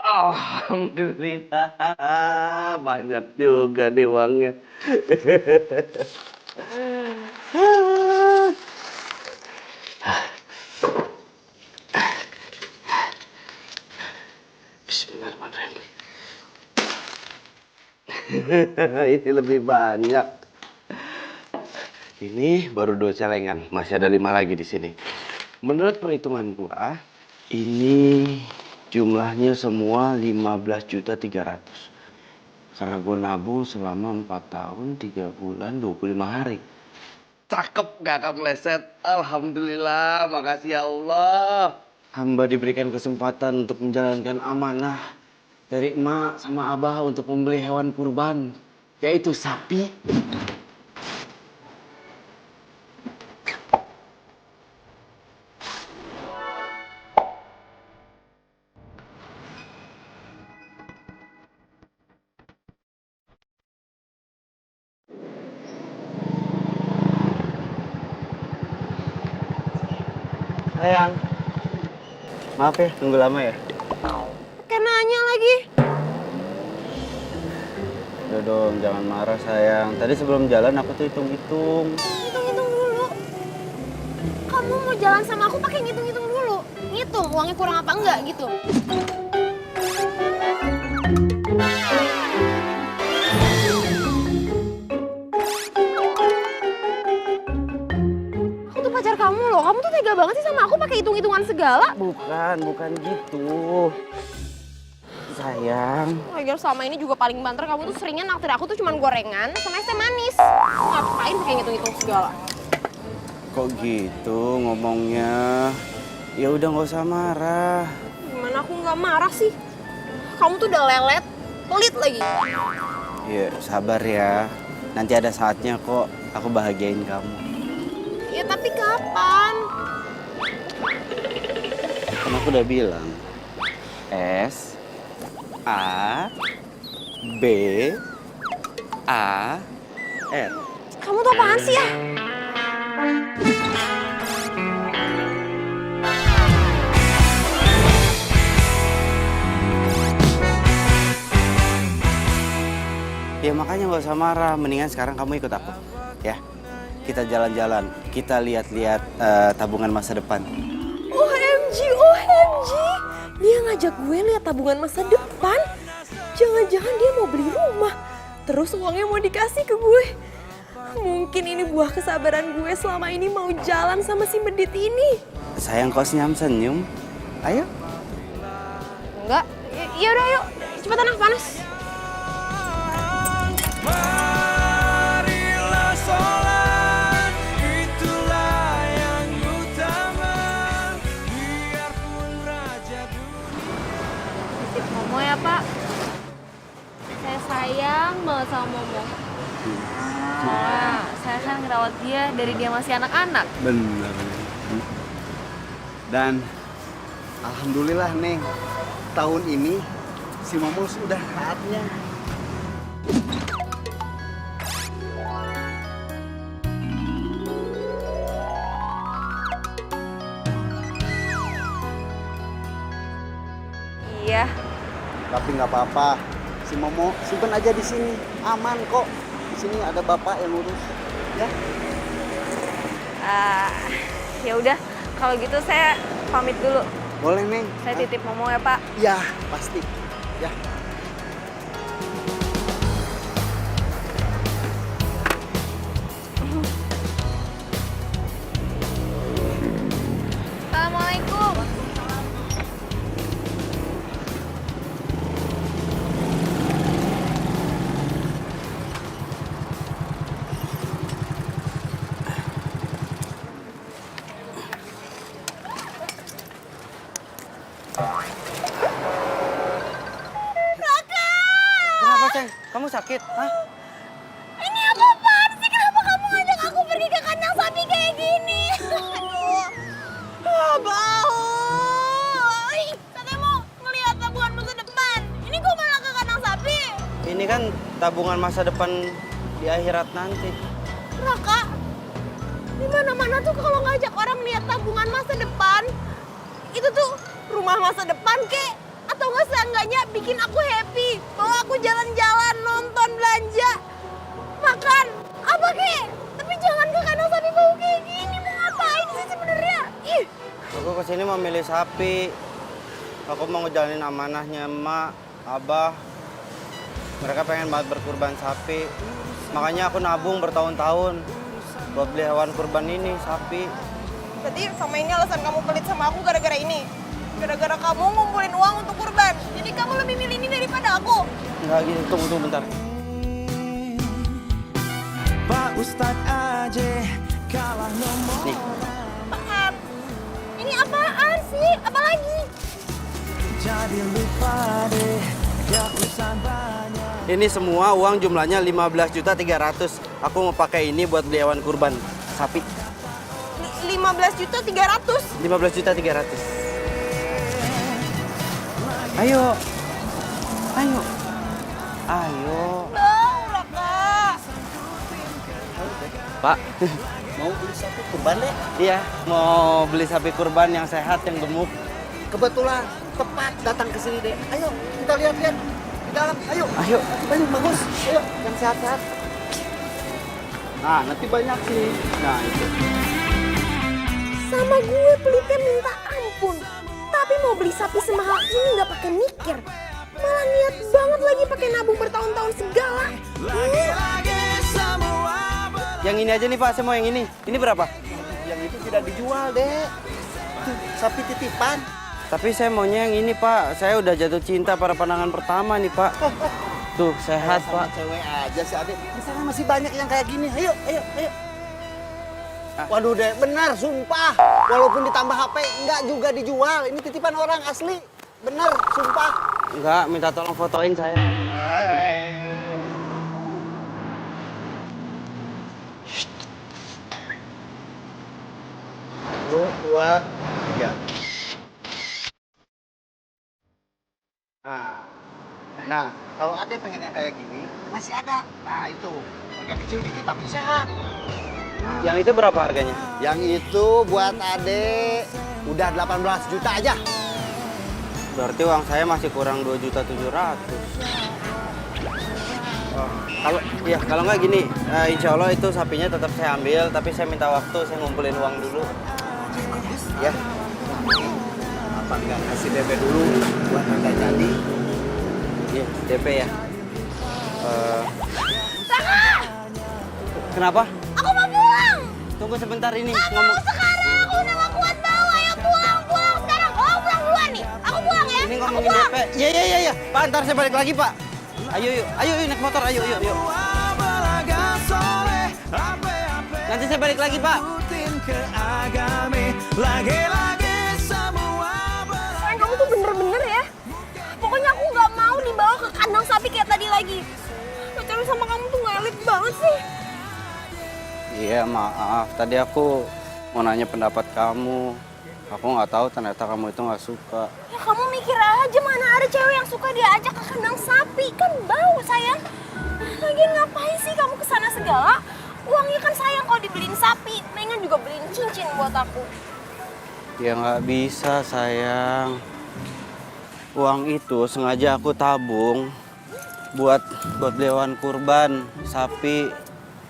Alhamdulillah, banyak juga nih uangnya. Bismillahirrahmanirrahim. Ini lebih banyak. Ini baru 2 celengan, masih ada 5 lagi di sini. Menurut perhitungan gua, ini jumlahnya semua 15.300.000. Karena gua nabung selama 4 tahun, 3 bulan, 25 hari. Cakep gak Kang Leset? Alhamdulillah, makasih ya Allah. Hamba diberikan kesempatan untuk menjalankan amanah dari emak sama abah untuk membeli hewan kurban, yaitu sapi. Sayang, maaf ya, tunggu lama ya. Kayak nanya lagi. Udah dong, jangan marah sayang. Tadi sebelum jalan aku tuh hitung-hitung. Hitung-hitung dulu. Kamu mau jalan sama aku pakai ngitung-ngitung dulu. Ngitung uangnya kurang apa enggak gitu. Aku tuh pacar kamu loh. Kamu tuh tega banget sih sama aku pakai hitung-hitungan segala. Bukan gitu. Sayang. Lagian selama ini juga paling banter kamu tuh seringnya naktir aku tuh cuman gorengan sama es teh manis. Ngapain pakai ngitung-ngitung segala? Kok gitu ngomongnya? Ya udah nggak usah marah. Gimana aku nggak marah sih? Kamu tuh udah lelet, pelit lagi. Ya sabar ya. Nanti ada saatnya kok aku bahagiain kamu. Ya tapi kapan? Kan aku udah bilang. S A B A R. Kamu tuh apaan sih ya? Ya makanya nggak usah marah. Mendingan sekarang kamu ikut aku, ya. Kita jalan-jalan. Kita lihat-lihat tabungan masa depan. OMG, OMG. Dia ngajak gue lihat tabungan masa depan. Jangan-jangan dia mau beli rumah. Terus uangnya mau dikasih ke gue. Mungkin ini buah kesabaran gue selama ini mau jalan sama si medit ini. Sayang kok senyum-senyum. Ayo. Enggak. Ya udah yuk. Cepetan ah, panas. Marilah sholat, itulah yang utama, biarpun raja Titip Momo ya Pak. Saya sayang banget sama Momo. Soalnya saya kan ngerawat dia dari dia masih anak-anak. Bener. Dan alhamdulillah Neng, tahun ini si Momo sudah saatnya. Iya. Tapi nggak apa-apa, si Momo simpen aja di sini, aman kok. Di sini ada bapak yang urus, ya. Ya udah, kalau gitu saya pamit dulu. Boleh Neng. Saya titip Momo ya Pak. Ya pasti, ya. Assalamualaikum. Kenapa sayang? Kamu sakit? Hah? Ini apaan sih? Kenapa kamu ngajak aku pergi ke kandang sapi kayak gini? Aduh. Bau. Ih, katanya mau ngelihat tabungan masa depan. Ini kok malah ke kandang sapi? Ini kan tabungan masa depan di akhirat nanti. Raka, di mana-mana tuh kalau ngajak orang lihat tabungan masa depan, itu tuh rumah masa depan kek Atau nggak seenggaknya bikin aku happy. Bawa aku jalan-jalan, nonton, belanja, makan, apa kek. Tapi jangan ke kandang sapi bau kayak gini. Mau ngapain sih sebenarnya? Ih. Aku kesini mau milih sapi. Aku mau ngejalanin amanahnya emak, abah. Mereka pengen banget berkurban sapi. Makanya aku nabung bertahun-tahun buat beli hewan kurban ini, sapi. Berarti sama ini alasan kamu pelit sama aku gara-gara ini? Gara-gara kamu ngumpulin uang untuk kurban. Jadi kamu lebih milih ini daripada aku. Enggak gitu, tunggu bentar. Pak Ustadz aja kalah nomor. Nih, Apaan? Ini apaan sih? Apalagi? Jadi lupa deh, gak usah banyak. ini semua uang jumlahnya 15.300.000. Aku mau pakai ini buat beli hewan kurban sapi. 15.300.000. 15.300.000. Ayo. Ayo. Ayo. Bau, Raka. Pak. Mau beli sapi kurban deh. Iya, mau beli sapi kurban yang sehat, yang gemuk. Kebetulan tepat datang ke sini deh. Ayo kita lihat-lihat di dalam. Ayo. Ayo. Ayo bagus. Ayo yang sehat-sehat. Nah nanti banyak sih. Nah itu. Sama gue pelitnya minta ampun. Tapi mau beli sapi semahal ini nggak pakai mikir. Malah niat banget lagi pakai nabung bertahun-tahun segala. Lagi-lagi semua Yang ini aja nih Pak, saya mau yang ini. Ini berapa? Yang itu tidak dijual deh. Tuh, sapi titipan. Tapi saya maunya yang ini Pak. Saya udah jatuh cinta pada pandangan pertama nih Pak. Tuh, sehat Sama Pak. cewek aja sih Ade. Di sana masih banyak yang kayak gini. Ayo, ayo, ayo. Waduh deh, benar sumpah. Walaupun ditambah HP, enggak juga dijual. Ini titipan orang asli. Benar, sumpah. Enggak, minta tolong fotoin saya. Satu, dua, tiga. Nah, kalau Ade pengen yang kayak gini, masih ada. Nah, itu. Harga kecil dikit tapi sehat. Yang itu berapa harganya? Yang itu buat Ade udah 18 juta aja. Berarti uang saya masih kurang 2.700.000. Kalau nggak gini, insya Allah itu sapinya tetap saya ambil, tapi saya minta waktu, saya ngumpulin uang dulu. Ya. Apa enggak kasih DP dulu buat harga jadi? Iya, DP ya. Kenapa? Aku mau pulang. Tunggu sebentar ini Mau ngomong. sekarang. Aku udah gak kuat bawa. Ayo pulang sekarang. Oh pulang duluan nih. Aku pulang ya. Ini Aku ngomongin pulang. DP. Iya. Pak, ntar saya balik lagi Pak. Ayo naik motor, ayo. belaga soleh, apa-apa Nanti saya balik lagi Pak. rutin ke agame. Lagi-lagi semua Sayang kamu tuh bener-bener ya. Pokoknya aku gak mau dibawa ke kandang sapi kayak tadi lagi. Pacaran sama kamu tuh gak elit banget sih. Iya maaf, tadi aku mau nanya pendapat kamu. Aku nggak tahu ternyata kamu itu nggak suka. Ya kamu mikir aja mana ada cewek yang suka diajak ke kandang sapi. Kan bau sayang. Lagian ngapain sih kamu kesana segala? Uangnya kan sayang kalau dibeliin sapi. Mendingan juga beliin cincin buat aku. Ya nggak bisa sayang. Uang itu sengaja aku tabung buat beli hewan kurban, sapi.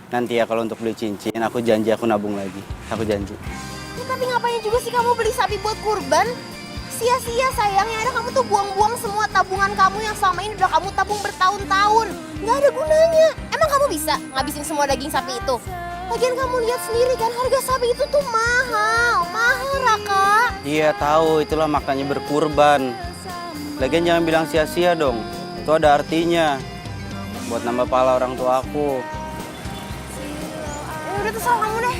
Nanti ya kalau untuk beli cincin, aku janji aku nabung lagi. Aku janji. Ya, tapi ngapain juga sih kamu beli sapi buat kurban? Sia-sia sayang, yang ada kamu tuh buang-buang semua tabungan kamu yang selama ini udah kamu tabung bertahun-tahun. Nggak ada gunanya. Emang kamu bisa ngabisin semua daging sapi itu? Lagian kamu lihat sendiri kan harga sapi itu tuh mahal. Mahal, Raka. Iya tahu, itulah makanya berkurban. Lagian jangan bilang sia-sia dong. Itu ada artinya. Buat nambah pahala orang tua aku. Ya udah terserah kamu deh.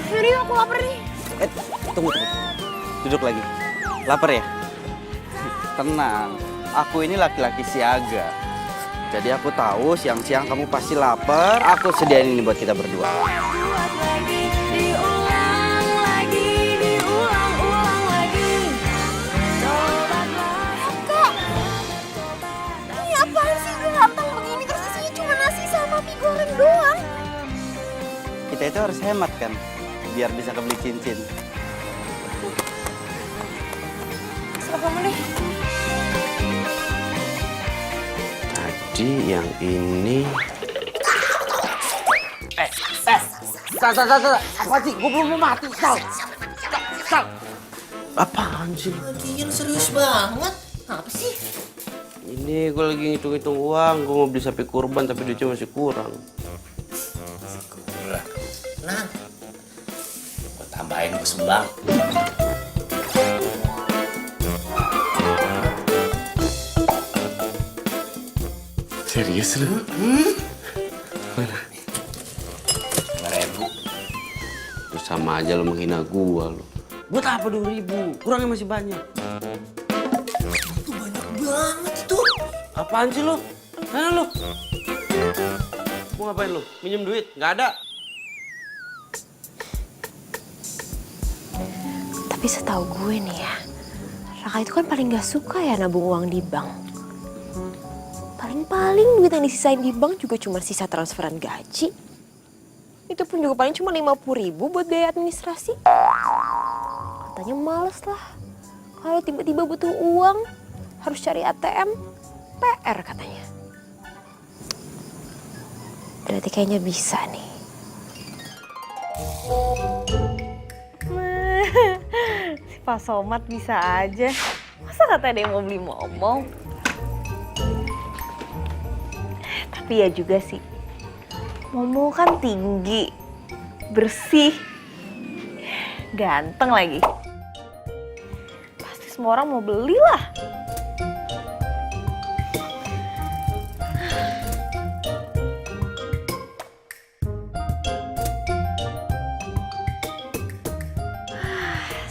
Yaudah yuk, aku lapar nih. Tunggu. Duduk lagi. Lapar ya? Tenang. Aku ini laki-laki siaga. Jadi aku tahu siang-siang kamu pasti lapar. Aku sediain ini buat kita berdua. Kak, ini apaan sih udah rantang begini terus isinya cuma nasi sama mie goreng doang. Kita itu harus hemat kan? Biar bisa kebeli cincin. Terserah kamu deh. Jadi yang ini Apa sih? Gue belum mau mati, Sal. apaan sih? Lagian serius banget. Apa sih? Ini gue lagi ngitung-ngitung uang, gue mau beli sapi kurban tapi duitnya masih kurang. Kurang. Tenang. Gue tambahin gue sumbang. Serius lu? Mana? 5.000. Lu sama aja lu menghina gua lu. Buat apa 2.000? Kurangnya masih banyak. Itu banyak banget itu. Apaan sih lu? Mana lu? Mau ngapain lu? Minjem duit? Nggak ada. Tapi setahu gue nih ya, Raka itu kan paling gak suka ya nabung uang di bank. Paling-paling duit yang disisain di bank juga cuma sisa transferan gaji. Itu pun juga paling cuma 50.000 buat biaya administrasi. Katanya males lah. Kalau tiba-tiba butuh uang, harus cari ATM, PR katanya. Berarti kayaknya bisa nih. Si Pak Somad bisa aja. Masa katanya dia mau beli momong? Tapi ya juga sih, Momo kan tinggi, bersih, ganteng lagi. Pasti semua orang mau beli lah.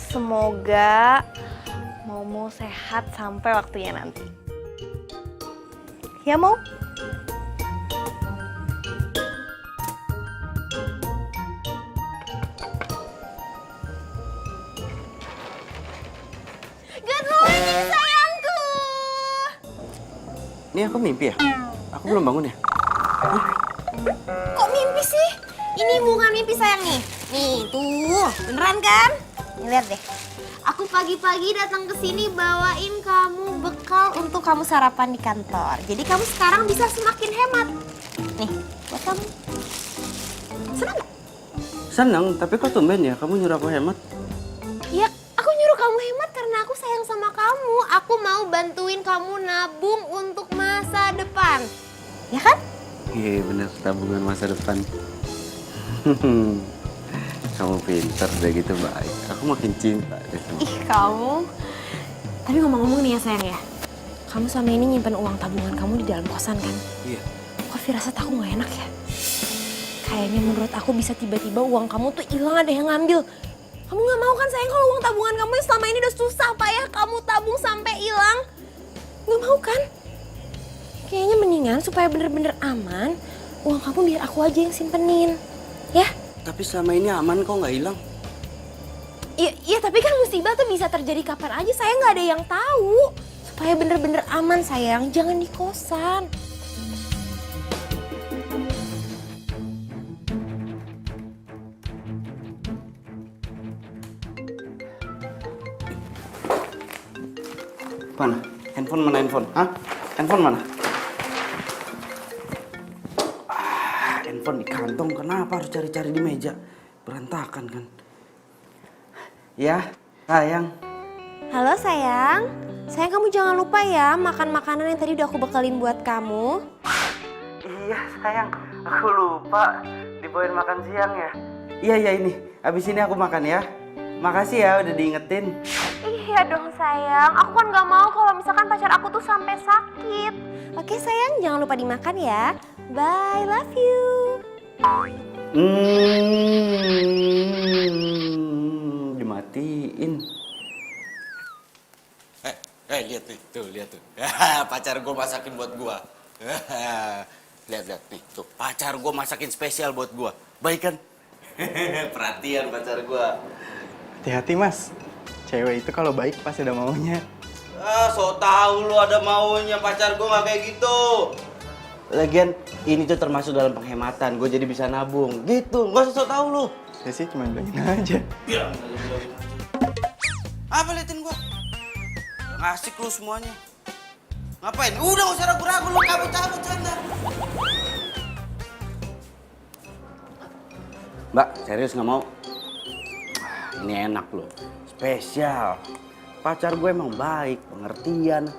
Semoga Momo sehat sampai waktunya nanti. Ya, Mo? Good morning sayangku. Ini aku mimpi ya? Aku belum bangun ya? Kok mimpi sih? Ini bukan mimpi sayang nih. Nih tuh, beneran kan? Nih lihat deh. Aku pagi-pagi datang ke sini bawain kamu bekal untuk kamu sarapan di kantor. Jadi kamu sekarang bisa semakin hemat. Nih, buat kamu. Senang gak? Seneng, tapi kok tumben ya kamu nyuruh aku hemat? Ya, aku nyuruh kamu hemat karena aku sayang sama kamu. Aku mau bantuin kamu nabung untuk masa depan. Ya kan? Iya bener, tabungan masa depan. Kamu pinter, udah gitu baik. Aku makin cinta deh sama Ih, kamu. Tapi ngomong-ngomong nih ya sayang ya. Kamu selama ini nyimpen uang tabungan kamu di dalam kosan kan? Iya. Kok firasat aku gak enak ya? Kayaknya menurut aku bisa tiba-tiba uang kamu tuh hilang, ada yang ngambil. Kamu gak mau kan sayang kalau uang tabungan kamu yang selama ini udah susah payah kamu tabung sampai hilang? Gak mau kan? Kayaknya mendingan supaya bener-bener aman, uang kamu biar aku aja yang simpenin. Ya? Tapi selama ini aman kok nggak hilang? Iya tapi kan musibah tuh bisa terjadi kapan aja, saya nggak ada yang tahu. Supaya bener-bener aman sayang, jangan di kosan. Mana? Handphone mana handphone? Hah? Handphone mana? Handphone di kantong, kenapa harus cari-cari di meja? Berantakan kan? Ya, sayang. Halo sayang, sayang kamu jangan lupa ya makan makanan yang tadi udah aku bekalin buat kamu. Iya sayang, aku lupa dibawain makan siang ya. Iya ini, abis ini aku makan ya. Makasih ya udah diingetin. Iya dong sayang, aku kan gak mau kalau misalkan pacar aku tuh sampai sakit. Oke sayang, jangan lupa dimakan ya. Bye, love you. Dimatiin. Lihat nih, tuh lihat tuh. Pacar gue masakin buat gue. Lihat nih, tuh pacar gue masakin spesial buat gue. Baik kan? Perhatian pacar gue. Hati-hati, Mas. Cewek itu kalau baik pasti ada maunya. So tau lu ada maunya, pacar gue gak kayak gitu. Lagian ini tuh termasuk dalam penghematan, gue jadi bisa nabung. Gitu, gak usah so tau lu. Saya sih cuma bilangin aja. Bilang aja. Apa liatin gue? Ngasik lu semuanya. Ngapain? Udah gak usah ragu-ragu, lu cabut sana. Mbak, serius nggak mau? Ini enak loh, spesial. Pacar gue emang baik, pengertian.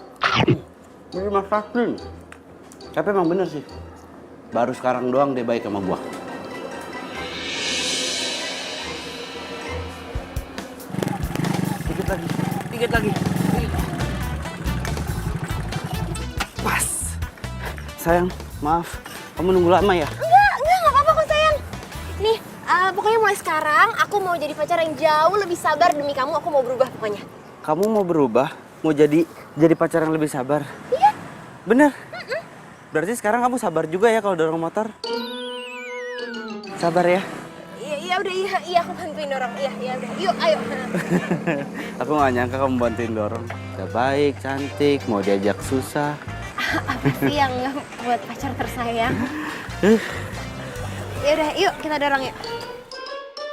Beri masakin. Tapi emang bener sih, baru sekarang doang dia baik sama gua. Dikit lagi. Pas. Sayang, maaf. Kamu nunggu lama ya? Enggak apa-apa kok sayang. Nih, pokoknya mulai sekarang aku mau jadi pacar yang jauh lebih sabar demi kamu. Aku mau berubah pokoknya. Kamu mau berubah? Mau jadi pacar yang lebih sabar? Iya. Bener? Berarti sekarang kamu sabar juga ya kalau dorong motor? Sabar ya? Iya udah iya aku bantuin dorong. Iya udah. Yuk ayo. Aku gak nyangka kamu bantuin dorong. Udah baik, cantik, mau diajak susah. Apa sih yang buat pacar tersayang? Ya udah, yuk kita dorong yuk.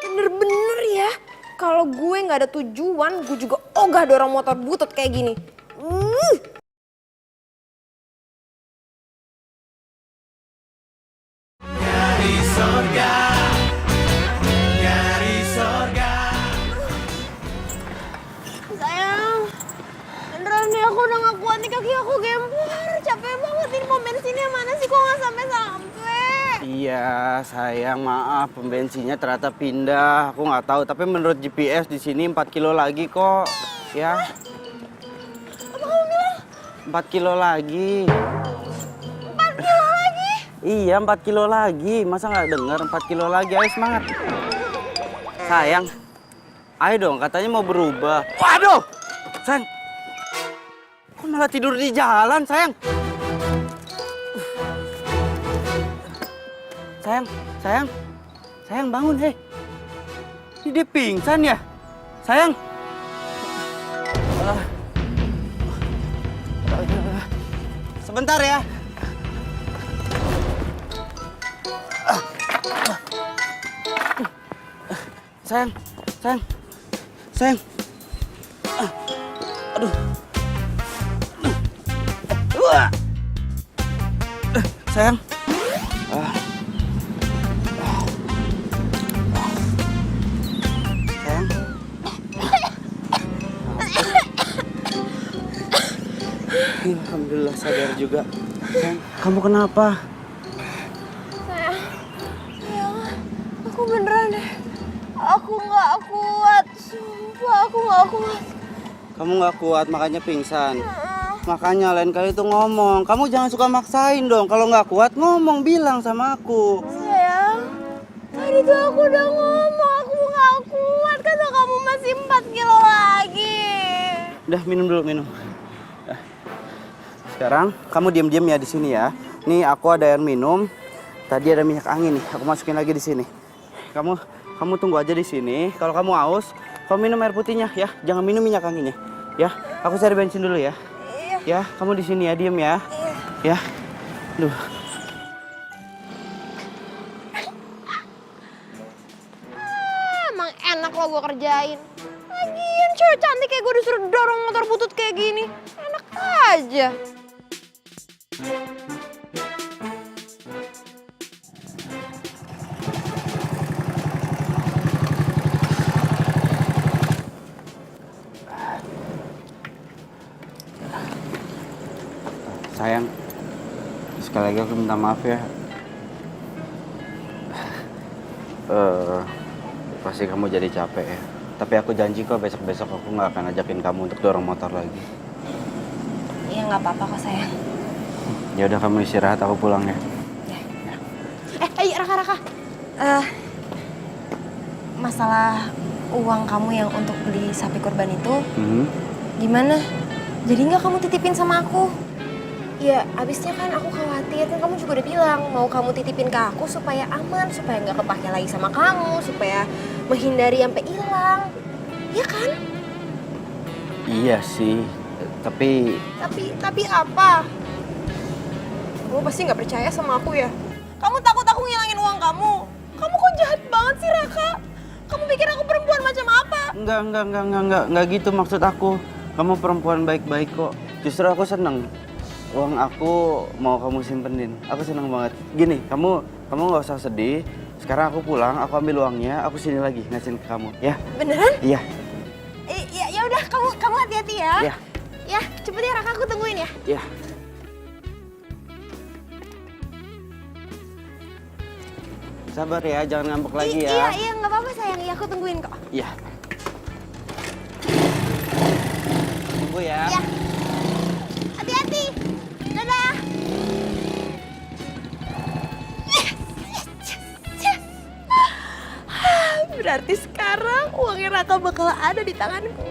Bener-bener ya, kalau gue nggak ada tujuan, gue juga ogah dorong motor butut kayak gini. Dari sorga, dari sorga. Sayang, beneran nih aku udah gak kuat nih, kaki aku gempar. Capek banget, ini pom bensinnya mana sih, kok nggak sampai-sampai? Iya, sayang, maaf. Pom bensinnya ternyata pindah. Aku nggak tahu, tapi menurut GPS di sini 4 kilo lagi kok. Ya. Apa kamu bilang? 4 kilo lagi. 4 kilo lagi? Iya, 4 kilo lagi. Masa nggak denger 4 kilo lagi? Ayo semangat. Sayang, ayo dong. Katanya mau berubah. Waduh, sayang. Kok malah tidur di jalan, sayang? Sayang bangun, hei. Ini dia pingsan ya? Sayang. Sebentar ya. Sayang. Aduh. Sayang. Alhamdulillah sadar juga. Sayang, kamu kenapa? Sayang, aku beneran deh. Aku nggak kuat, sumpah aku nggak kuat. Kamu nggak kuat makanya pingsan. Makanya lain kali tuh ngomong. Kamu jangan suka maksain dong. Kalau nggak kuat ngomong, bilang sama aku. Sayang, tadi tuh aku udah ngomong aku nggak kuat. Kata kamu masih 4 kilo lagi. Udah minum dulu, minum. Sekarang kamu diam-diam ya di sini ya. Nih aku ada air minum. Tadi ada minyak angin nih. Aku masukin lagi di sini. Kamu tunggu aja di sini. Kalau kamu haus, kamu minum air putihnya ya. Jangan minum minyak anginnya. Ya, aku cari bensin dulu ya. Iya. Ya, kamu di sini ya, diam ya. Iya. Ya. Duh. Emang enak lo gue kerjain. Lagian cewek cantik kayak gue disuruh dorong motor butut kayak gini. Enak aja. Sayang, sekali lagi aku minta maaf ya. Pasti kamu jadi capek ya. Tapi aku janji kok besok-besok aku nggak akan ajakin kamu untuk dorong motor lagi. Iya nggak apa-apa kok sayang. Ya udah kamu istirahat, aku pulang ya. Raka. Masalah uang kamu yang untuk beli sapi kurban itu, gimana? Jadi nggak kamu titipin sama aku? Ya, abisnya kan aku khawatir, kan kamu juga udah bilang mau kamu titipin ke aku supaya aman, supaya nggak kepake lagi sama kamu, supaya menghindari sampai hilang. Iya kan? Iya sih, tapi apa? Kamu pasti nggak percaya sama aku ya? Kamu takut aku ngilangin uang kamu? Kamu kok jahat banget sih, Raka? Kamu pikir aku perempuan macam apa? enggak gitu maksud aku. Kamu perempuan baik-baik kok. Justru aku seneng. uang aku mau kamu simpenin. Aku senang banget. Gini, kamu nggak usah sedih. Sekarang aku pulang, aku ambil uangnya, aku sini lagi ngasihin ke kamu, ya? Beneran? Iya. Ya udah, kamu hati-hati ya. Iya. Ya, cepet ya Raka, aku tungguin ya. Iya. Sabar ya, jangan ngambek lagi ya. Iya, nggak apa-apa sayang. Iya, aku tungguin kok. Iya. Tunggu ya. Iya. Hati-hati. Dadah. Berarti sekarang uangnya Raka bakal ada di tanganku.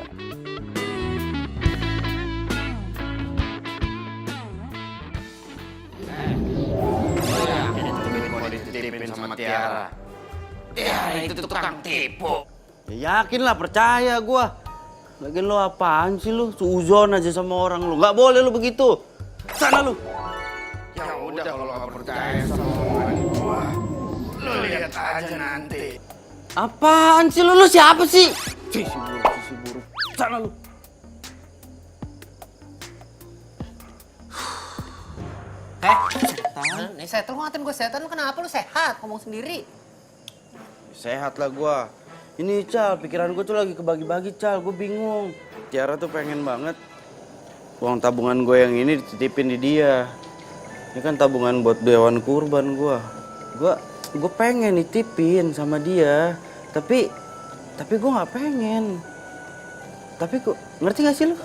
Mau dititipin sama Tiara. Tiara itu tukang tipu. Ya yakin lah, percaya gua. Lagian lo apaan sih lu? Suuzon aja sama orang lu. Nggak boleh lu begitu. Sana lu. Ya udah kalau nggak percaya sama omongan gua, lu lihat aja nanti. Apaan sih lu? Lu siapa sih? Sisi buruk. Sana lu. Nih setan, lu ngatain gue setan, lu kenapa lu sehat? Ngomong sendiri. Sehat lah gua. Ini Cal, pikiran gua tuh lagi kebagi-bagi Cal, gua bingung. Tiara tuh pengen banget uang tabungan gue yang ini dititipin di dia. Ini kan tabungan buat dewan kurban gua. Gua pengen nitipin sama dia, tapi gua nggak pengen. Tapi kok ngerti gak sih lu?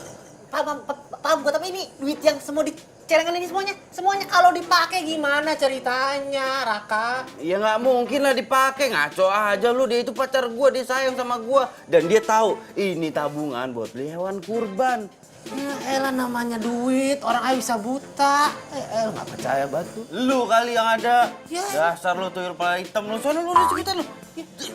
Paham gue, tapi ini duit yang semua di celengan ini semuanya kalau dipakai gimana ceritanya, Raka? Ya nggak mungkin lah dipakai, ngaco aja lu. Dia itu pacar gua, dia sayang sama gua, dan dia tahu ini tabungan buat beli hewan kurban. Ya elah, namanya duit, orang aja bisa buta. Nggak percaya batu. Lu kali yang ada. Ya. Dasar lu tuyul kepala hitam lu. Soalnya lu udah cepetan lu.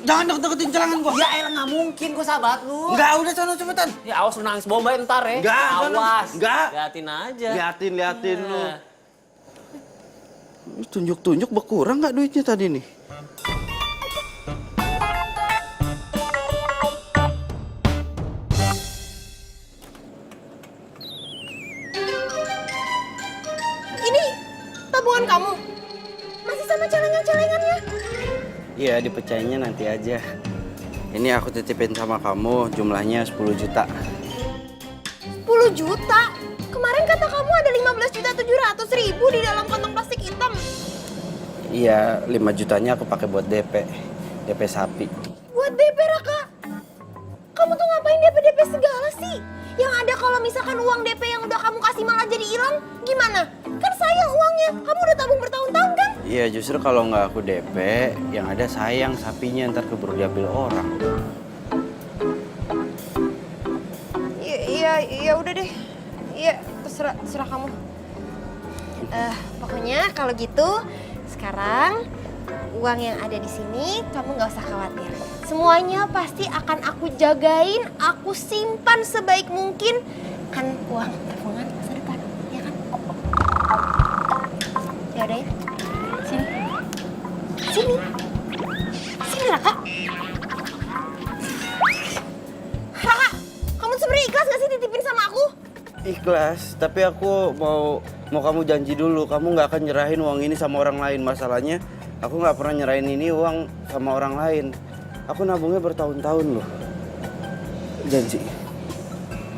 Jangan deket-deketin celangan gua. Ya elah, nggak mungkin gue sahabat lu. Enggak, udah sono cepetan. Ya awas lu nangis bomba ntar ya. Enggak, Awas. enggak. Liatin aja. Liatin lu. Nah. Tunjuk-tunjuk berkurang nggak duitnya tadi nih? Ini tabungan kamu. Masih sama celengan-celengannya. Iya, dipecahinnya nanti aja. Ini aku titipin sama kamu, jumlahnya 10 juta. 10 juta? Kemarin kata kamu ada 15.700.000 di dalam kantong plastik hitam. Iya, 5 jutanya aku pakai buat DP sapi. Buat DP, Raka? Kamu tuh ngapain DP segala sih? Yang ada kalau misalkan uang DP yang udah kamu kasih malah jadi hilang, gimana? Kan sayang uangnya, kamu udah tabung bertahun-tahun kan? Iya, justru kalau nggak aku DP, yang ada sayang sapinya ntar keburu diambil orang. Iya udah deh. Iya, terserah kamu. Pokoknya kalau gitu, sekarang uang yang ada di sini kamu nggak usah khawatir. Semuanya pasti akan aku jagain, aku simpan sebaik mungkin. Kan uang tabungan masa depan, ya kan? Ya udah ya. Sini Raka. Raka, kamu sebenarnya ikhlas gak sih titipin sama aku? Ikhlas, tapi aku mau kamu janji dulu, kamu nggak akan nyerahin uang ini sama orang lain. Masalahnya, aku nggak pernah nyerahin ini uang sama orang lain. Aku nabungnya bertahun-tahun loh. Janji.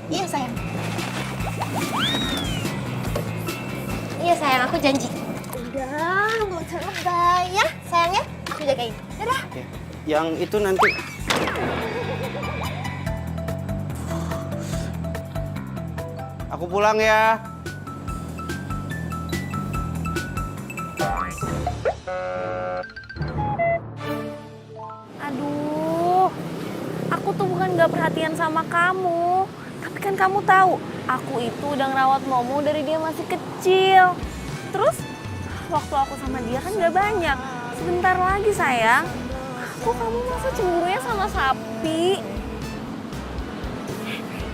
Iya sayang. Iya sayang, aku janji. Udah, nggak usah lebay ya sayangnya. Aku jagain. Dadah. Oke. Yang itu nanti. Aku pulang ya. Aduh, aku tuh bukan gak perhatian sama kamu. Tapi kan kamu tahu, aku itu udah ngerawat Momo dari dia masih kecil. Terus, waktu aku sama dia kan gak banyak. Sebentar lagi sayang. Kok kamu masa cemburunya sama sapi?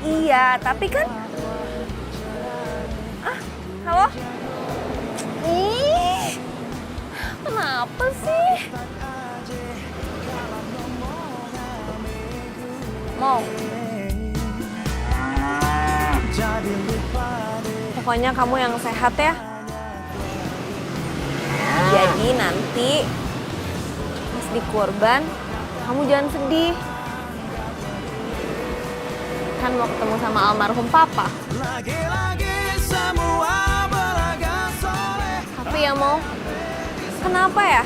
Iya, tapi kan... Halo? Ih, kenapa sih? Mau? Telepon Pokoknya kamu yang sehat ya. Jadi nanti pas di kurban, kamu jangan sedih. Kan mau ketemu sama almarhum papa. Tapi ya mau, kenapa ya?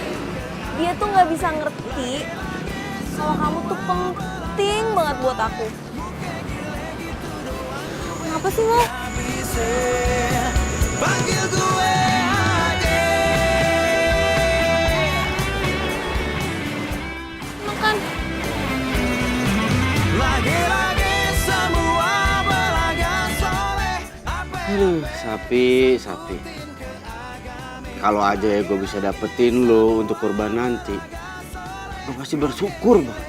Dia tuh nggak bisa ngerti kalau kamu tuh penting banget buat aku. Kenapa sih lo? Makan. Aduh, sapi. Kalau aja ya gue bisa dapetin lo untuk kurban nanti, lo pasti bersyukur bang.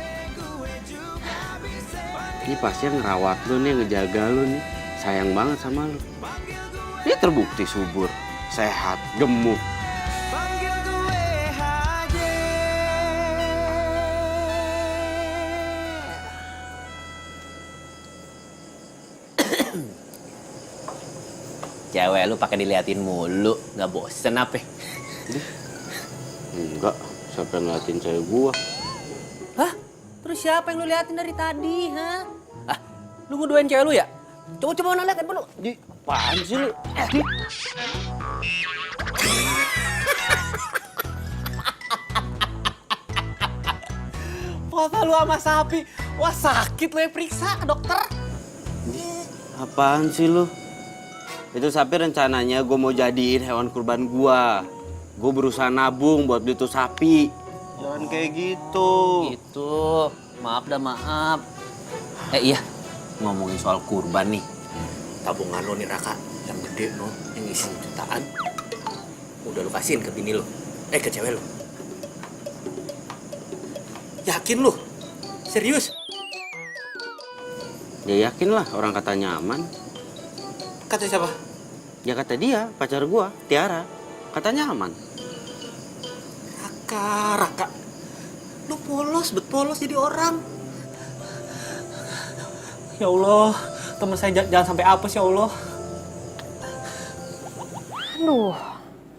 Ini pasti yang ngerawat lo nih, yang ngejaga lo nih, sayang banget sama lo. Dia terbukti subur, sehat, gemuk. Cewek lu pakai diliatin mulu, nggak bosen apa? Enggak, siapa yang ngeliatin cewek gua? Hah? Terus siapa yang lu liatin dari tadi, ha? Ah, lu ngeduain cewek lu ya? Coba mana lihat handphone lu. Apaan sih lu? Foto lu sama sapi. Wah, sakit lu ya, periksa ke dokter. Apaan sih lu? Itu sapi rencananya gue mau jadiin hewan kurban gua. Gue berusaha nabung buat beli tuh sapi. Jangan kayak gitu. Gitu. Maaf dah maaf. Iya, ngomongin soal kurban nih. Tabungan lo nih Raka, yang gede no, yang isi jutaan. Udah lu kasihin ke bini lo. Ke cewek lo. Yakin lu? Serius? Ya yakin lah, orang katanya aman. Kata siapa? Ya kata dia, pacar gua, Tiara. Katanya aman. Raka. Lu polos jadi orang. Ya Allah, teman saya jangan sampai apes ya Allah. Aduh,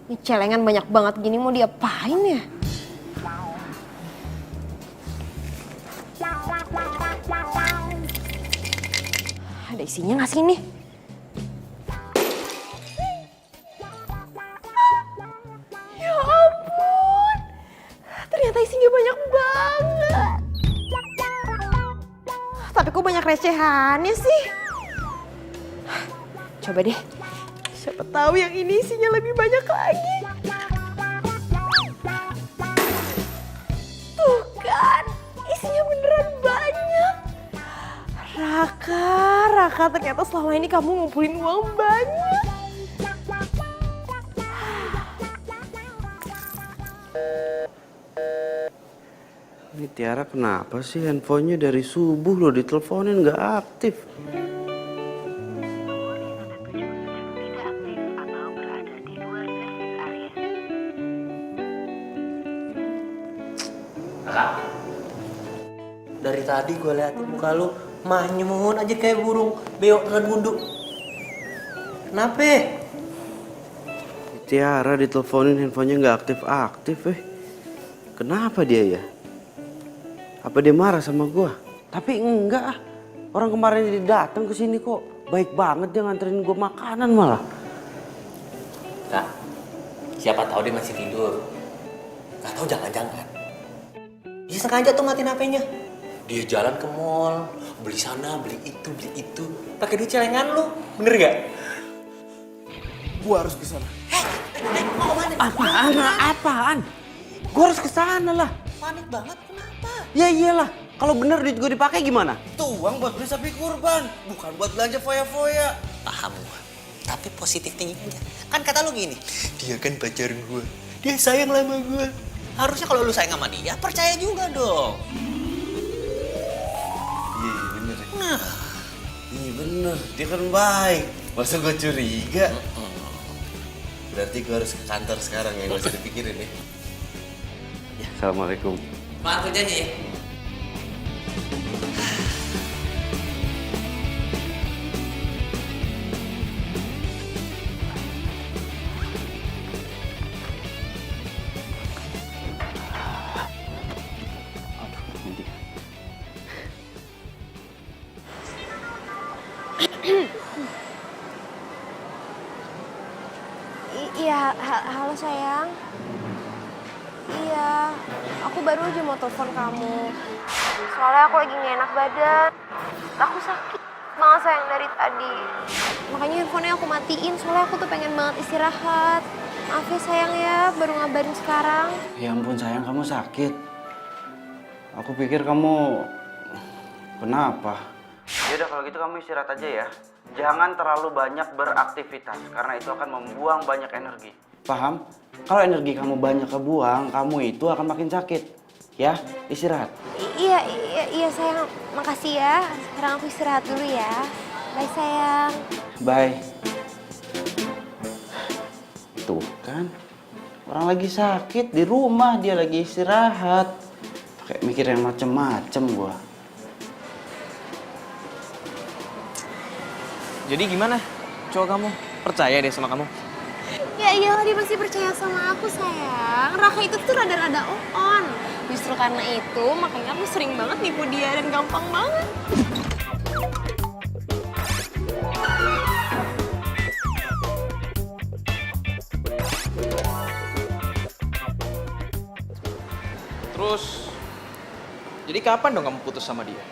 ini celengan banyak banget gini mau diapain ya? Ada isinya nggak sih ini? Ya ampun, ternyata isinya banyak banget. Tapi kok banyak recehannya sih? Coba deh, siapa tahu yang ini isinya lebih banyak lagi. Tuh kan, isinya beneran banyak. Raka, ternyata selama ini kamu ngumpulin uang banyak. Ini Tiara kenapa sih handphonenya dari subuh lo diteleponin nggak aktif? Dari tadi gue liatin muka lu manyun aja kayak burung beo dengan wudhu. Kenapa? Tiara diteleponin handphonenya nggak aktif. Kenapa dia ya? Apa dia marah sama gua? Tapi enggak ah. Orang kemarin dia datang ke sini kok baik banget, dia nganterin gua makanan malah. Kak, siapa tahu dia masih tidur. Gak tahu jangan-jangan dia sengaja tuh matiin HP-nya. Dia jalan ke mall, beli sana, beli itu, pakai duit celengan lu, bener gak? Gua harus ke sana. Mau kemana? Apaan? Gua harus ke sana lah. Panik banget, kenapa? Ya iyalah, kalau bener duit gua dipakai gimana? Tuh uang buat beli sapi kurban, bukan buat belanja foya-foya. Paham gua, tapi positif tinggi aja. Kan kata lu gini, dia kan pacar gua, dia sayang sama gua. Harusnya kalau lu sayang sama dia, percaya juga dong. Iya bener. Iya bener, dia kan baik. Masa gue curiga? Berarti gue harus ke kantor sekarang ya, gak usah dipikirin ya. Assalamualaikum. Semangat kerjanya ya. Iya, halo sayang. Iya, aku baru aja mau telepon kamu. Soalnya aku lagi gak enak badan. Aku sakit banget sayang dari tadi. Makanya handphonenya aku matiin, soalnya aku tuh pengen banget istirahat. Maaf ya sayang ya, baru ngabarin sekarang. Ya ampun sayang, kamu sakit. Aku pikir kamu kenapa? Yaudah kalau gitu kamu istirahat aja ya. Jangan terlalu banyak beraktivitas karena itu akan membuang banyak energi. Paham? Kalau energi kamu banyak kebuang, kamu itu akan makin sakit. Ya, istirahat. Iya sayang, makasih ya. Sekarang aku istirahat dulu ya. Bye sayang. Bye. Tuh kan, orang lagi sakit di rumah, dia lagi istirahat. Kayak mikir yang macem-macem gua. Jadi gimana? Cowok kamu percaya deh sama kamu? Ya iyalah, dia masih percaya sama aku sayang. Raka itu tuh rada-rada on. Justru karena itu makanya aku sering banget nipu dia dan gampang banget. Terus, jadi kapan dong kamu putus sama dia?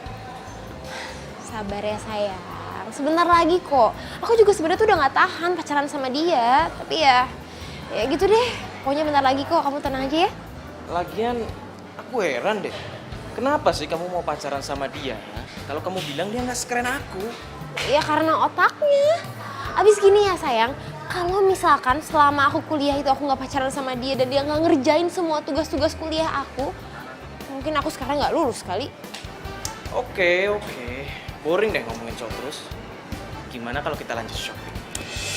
Sabar ya sayang, sebentar lagi kok. Aku juga sebenarnya tuh udah gak tahan pacaran sama dia. Tapi ya gitu deh. Pokoknya bentar lagi kok, kamu tenang aja ya. Lagian, aku heran deh. Kenapa sih kamu mau pacaran sama dia? Kalau kamu bilang dia gak sekeren aku. Ya karena otaknya. Abis gini ya sayang, kalau misalkan selama aku kuliah itu aku gak pacaran sama dia dan dia gak ngerjain semua tugas-tugas kuliah aku, mungkin aku sekarang gak lulus kali. Oke. Boring deh ngomongin cowok terus. Gimana kalau kita lanjut shopping?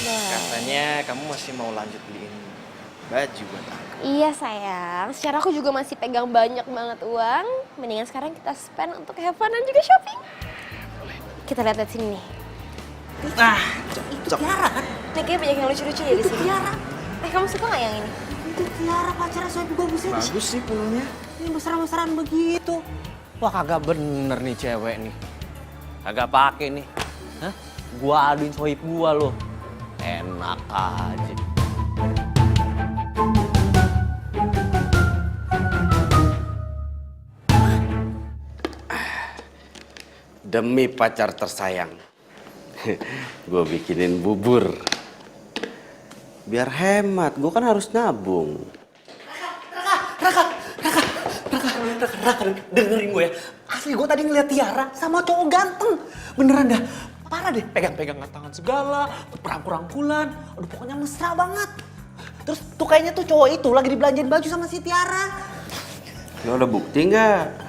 Katanya kamu masih mau lanjut beliin baju buat aku. Iya sayang, secara aku juga masih pegang banyak banget uang. Mendingan sekarang kita spend untuk have fun dan juga shopping. Kita lihat sini nih. Nah, Itu Tiara kan? Nih kayaknya banyak yang lucu-lucu ya di Itu sini. Tiara. Kamu suka nggak yang ini? Itu Tiara pacarnya Soebi bagusnya. bagus sih pulangnya. Ini besar-besaran begitu. Wah kagak bener nih cewek nih. Kagak pake nih. Hah? Gua aduin sohib gua loh. Enak aja. Demi pacar tersayang, gue bikinin bubur. Biar hemat, gue kan harus nabung. Raka, dengerin gue ya. Asli gue tadi ngeliat Tiara sama cowok ganteng. Beneran dah. Parah deh, pegang-pegangan tangan segala, perangkulan. Aduh pokoknya mesra banget. Terus tuh kayaknya tuh cowok itu lagi dibelanjain baju sama si Tiara. Lo ada bukti nggak?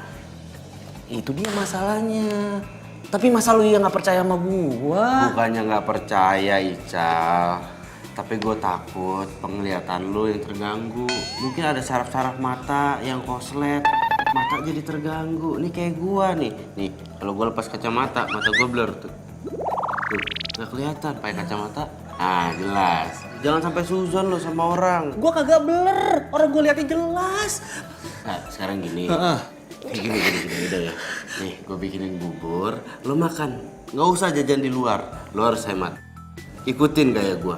Itu dia masalahnya. Tapi masa lu yang gak percaya sama gua? Bukannya nggak percaya, Ical. Tapi gue takut penglihatan lo yang terganggu. Mungkin ada saraf-saraf mata yang koslet. Mata jadi terganggu. Nih kayak gua nih. Nih, kalau gue lepas kacamata, mata gue blur tuh. Tuh, nggak kelihatan pakai kacamata. Ah, jelas. Jangan sampai suzon lo sama orang. Gua kagak blur. Orang gua liatnya jelas. Nah, sekarang gini. Gini udah ya. Nih, gue bikinin bubur, lo makan. Nggak usah jajan di luar, lo harus hemat. Ikutin gaya gue.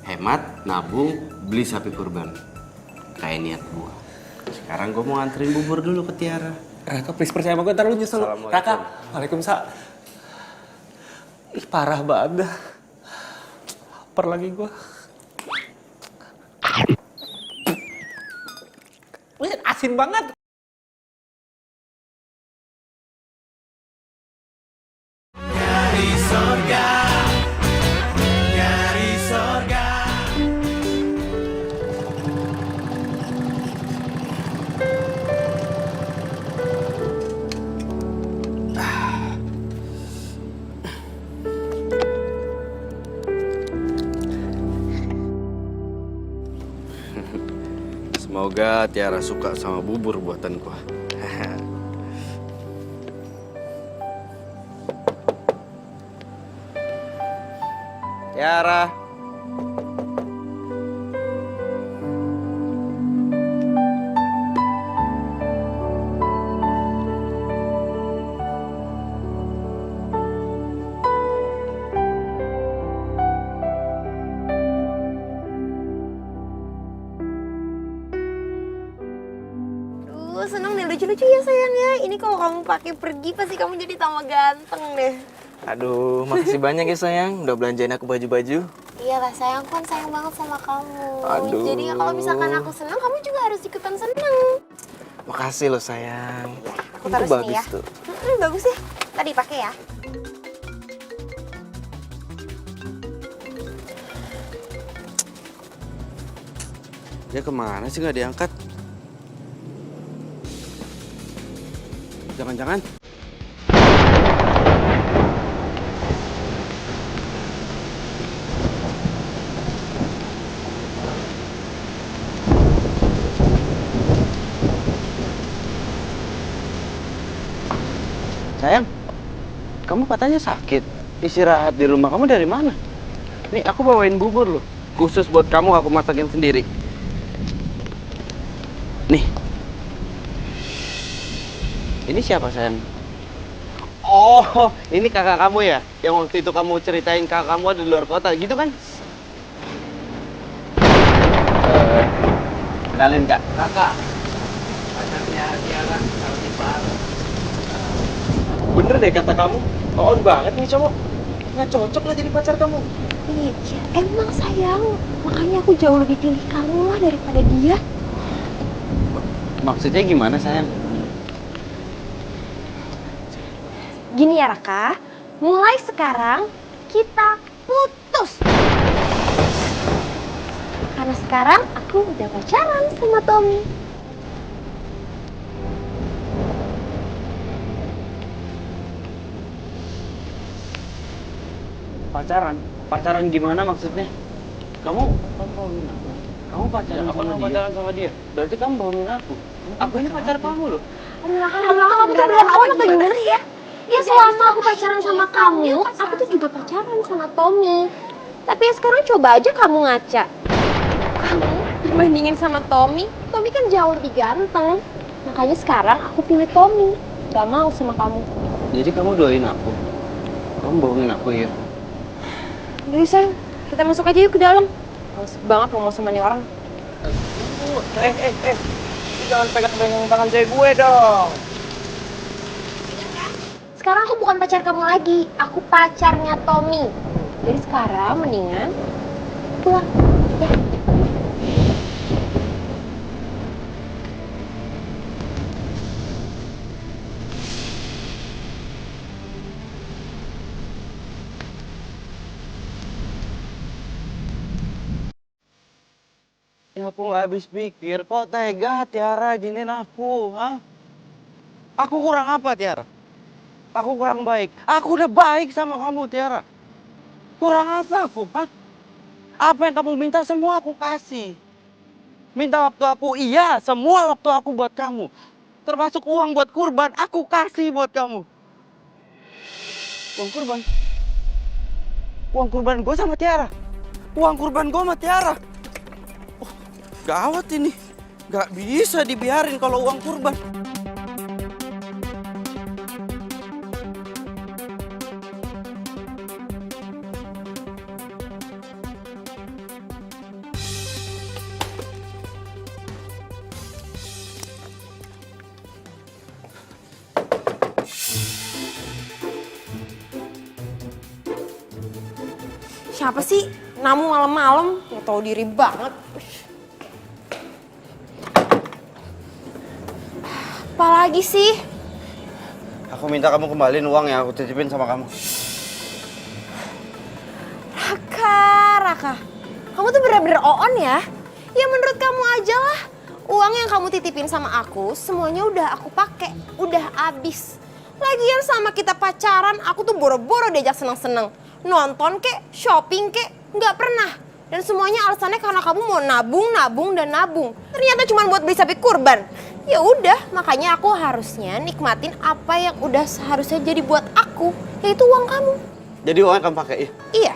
Hemat, nabung, beli sapi kurban. Kayak niat gue. Sekarang gue mau nganterin bubur dulu ke Tiara. Raka please percaya sama gua, ntar lu nyesel. Assalamualaikum. Raka, waalaikumsalam. Ih parah banget dah. Lapar lagi gua. Wih, asin banget. Nyari sorga, nyari sorga. Semoga Tiara suka sama bubur buatanku. Tiara. Gue seneng nih, lucu-lucu ya sayang ya. Ini kalau kamu pakai pergi pasti kamu jadi tambah ganteng deh. Aduh, makasih banyak ya sayang, udah belanjain aku baju-baju. Iya lah sayang, aku kan sayang banget sama kamu. Aduh. Jadi ya kalau misalkan aku seneng, kamu juga harus ikutan seneng. Makasih loh sayang. Aku Itu taruh sini bagus ya. tuh. Bagus ya. Tadi pakai ya. Dia kemana sih nggak diangkat? Jangan-jangan. Sayang, kamu katanya sakit. Istirahat di rumah kamu dari mana? Nih, aku bawain bubur loh. Khusus buat kamu, aku masakin sendiri. Nih. Ini siapa, sayang? Oh, ini kakak kamu ya? Yang waktu itu kamu ceritain kakak kamu ada di luar kota, gitu kan? Kenalin, Kak. Kakak. Pacarnya Tiara, cantik banget. Bener deh kata kamu, on banget nih cowok. Nggak cocok lah jadi pacar kamu. Iya, emang sayang. Makanya aku jauh lebih pilih kamu lah daripada dia. Maksudnya gimana, sayang? Gini ya Raka, mulai sekarang kita putus. Karena sekarang aku udah pacaran sama Tommy. Pacaran? Pacaran gimana maksudnya? Kamu pacaran sama dia? Berarti kamu bohongin aku. Aku ini pacar kamu loh. Aduh Raka, kamu tuh berlawan atau gimana sih ya? Ya selama aku pacaran sama kamu, aku tuh juga pacaran sama Tommy. Tapi ya sekarang coba aja kamu ngaca. Kamu dibandingin sama Tommy, Tommy kan jauh lebih ganteng. Makanya sekarang aku pilih Tommy, gak mau sama kamu. Jadi kamu doain aku? Kamu bohongin aku ya? Jadi sayang, kita masuk aja yuk ke dalam. Males banget ngomong sama nih orang. Jangan pegang-pegang tangan cewek gue dong. Sekarang aku bukan pacar kamu lagi, aku pacarnya Tommy. Jadi sekarang mendingan pulang. Ya. Ya aku nggak habis pikir, kok tega Tiara giniin aku, ha? Aku kurang apa, Tiara? Aku kurang baik. Aku udah baik sama kamu, Tiara. Kurang apa aku, ha? Apa yang kamu minta semua aku kasih. Minta waktu aku, iya, semua waktu aku buat kamu. Termasuk uang buat kurban, aku kasih buat kamu. Uang kurban? Uang kurban gue sama Tiara. Uang kurban gue sama Tiara. Oh, gawat ini. Gak bisa dibiarin kalau uang kurban. Siapa sih? Namu malam-malam, nggak tahu diri banget. Apalagi sih? Aku minta kamu kembaliin uang yang aku titipin sama kamu. Raka. Kamu tuh bener-bener on ya? Ya menurut kamu aja lah. Uang yang kamu titipin sama aku, semuanya udah aku pakai, udah habis. Lagian sama kita pacaran, aku tuh boro-boro diajak seneng-seneng. Nonton kek, shopping kek, nggak pernah. Dan semuanya alasannya karena kamu mau nabung, dan nabung. Ternyata cuma buat beli sapi kurban. Ya udah, makanya aku harusnya nikmatin apa yang udah seharusnya jadi buat aku, yaitu uang kamu. Jadi uang yang kamu pakai ya? Iya.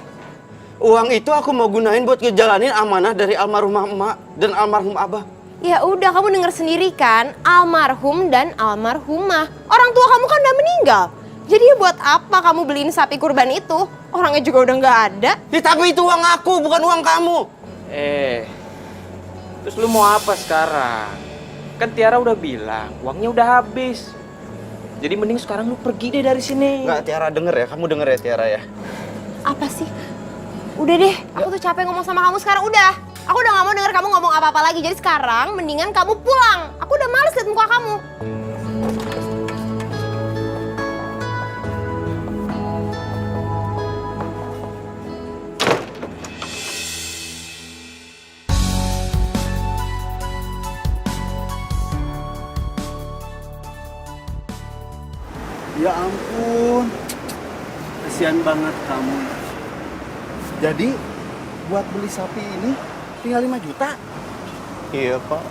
Uang itu aku mau gunain buat ngejalanin amanah dari almarhumah emak dan almarhum abah. Ya udah, kamu denger sendiri kan, almarhum dan almarhumah. Orang tua kamu kan udah meninggal. Jadi buat apa kamu beliin sapi kurban itu? Orangnya juga udah nggak ada. Ya, tapi itu uang aku, bukan uang kamu. Terus lu mau apa sekarang? Kan Tiara udah bilang, uangnya udah habis. Jadi mending sekarang lu pergi deh dari sini. Nggak, Tiara denger ya. Kamu denger ya, Tiara ya. Apa sih? Udah deh, aku tuh capek ngomong sama kamu sekarang, udah. Aku udah gak mau denger kamu ngomong apa-apa lagi, jadi sekarang mendingan kamu pulang. Aku udah males liat muka kamu. Ya ampun, kasihan banget kamu. Jadi buat beli sapi ini tinggal 5 juta? Iya, Pak.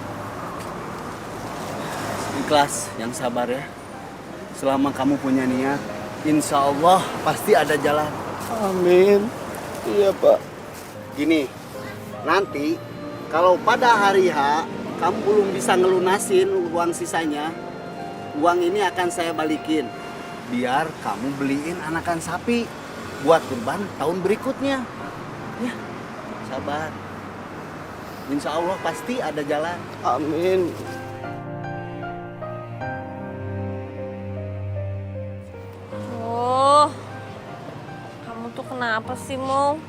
Ikhlas, yang sabar ya. Selama kamu punya niat, insya Allah pasti ada jalan. Amin. Iya, Pak. Gini, nanti kalau pada hari H kamu belum bisa ngelunasin uang sisanya, uang ini akan saya balikin. Biar kamu beliin anakan sapi buat kurban tahun berikutnya. Ya, sabar. Insya Allah pasti ada jalan. Amin. Oh, kamu tuh kenapa sih, Mo?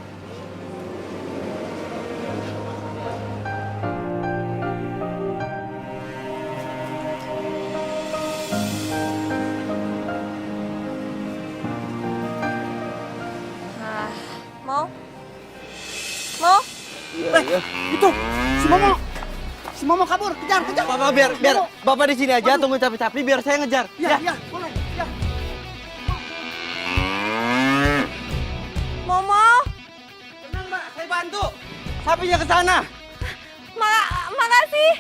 Mo? Mo? Iya. Itu, si Momo. Si Momo kabur, kejar. Bapak biar Bapak di sini aja tunggu sapi-sapi biar saya ngejar. Ya, boleh. Ya. Momo? Tenang, Mbak, saya bantu. Sapinya ke sana. Makasih.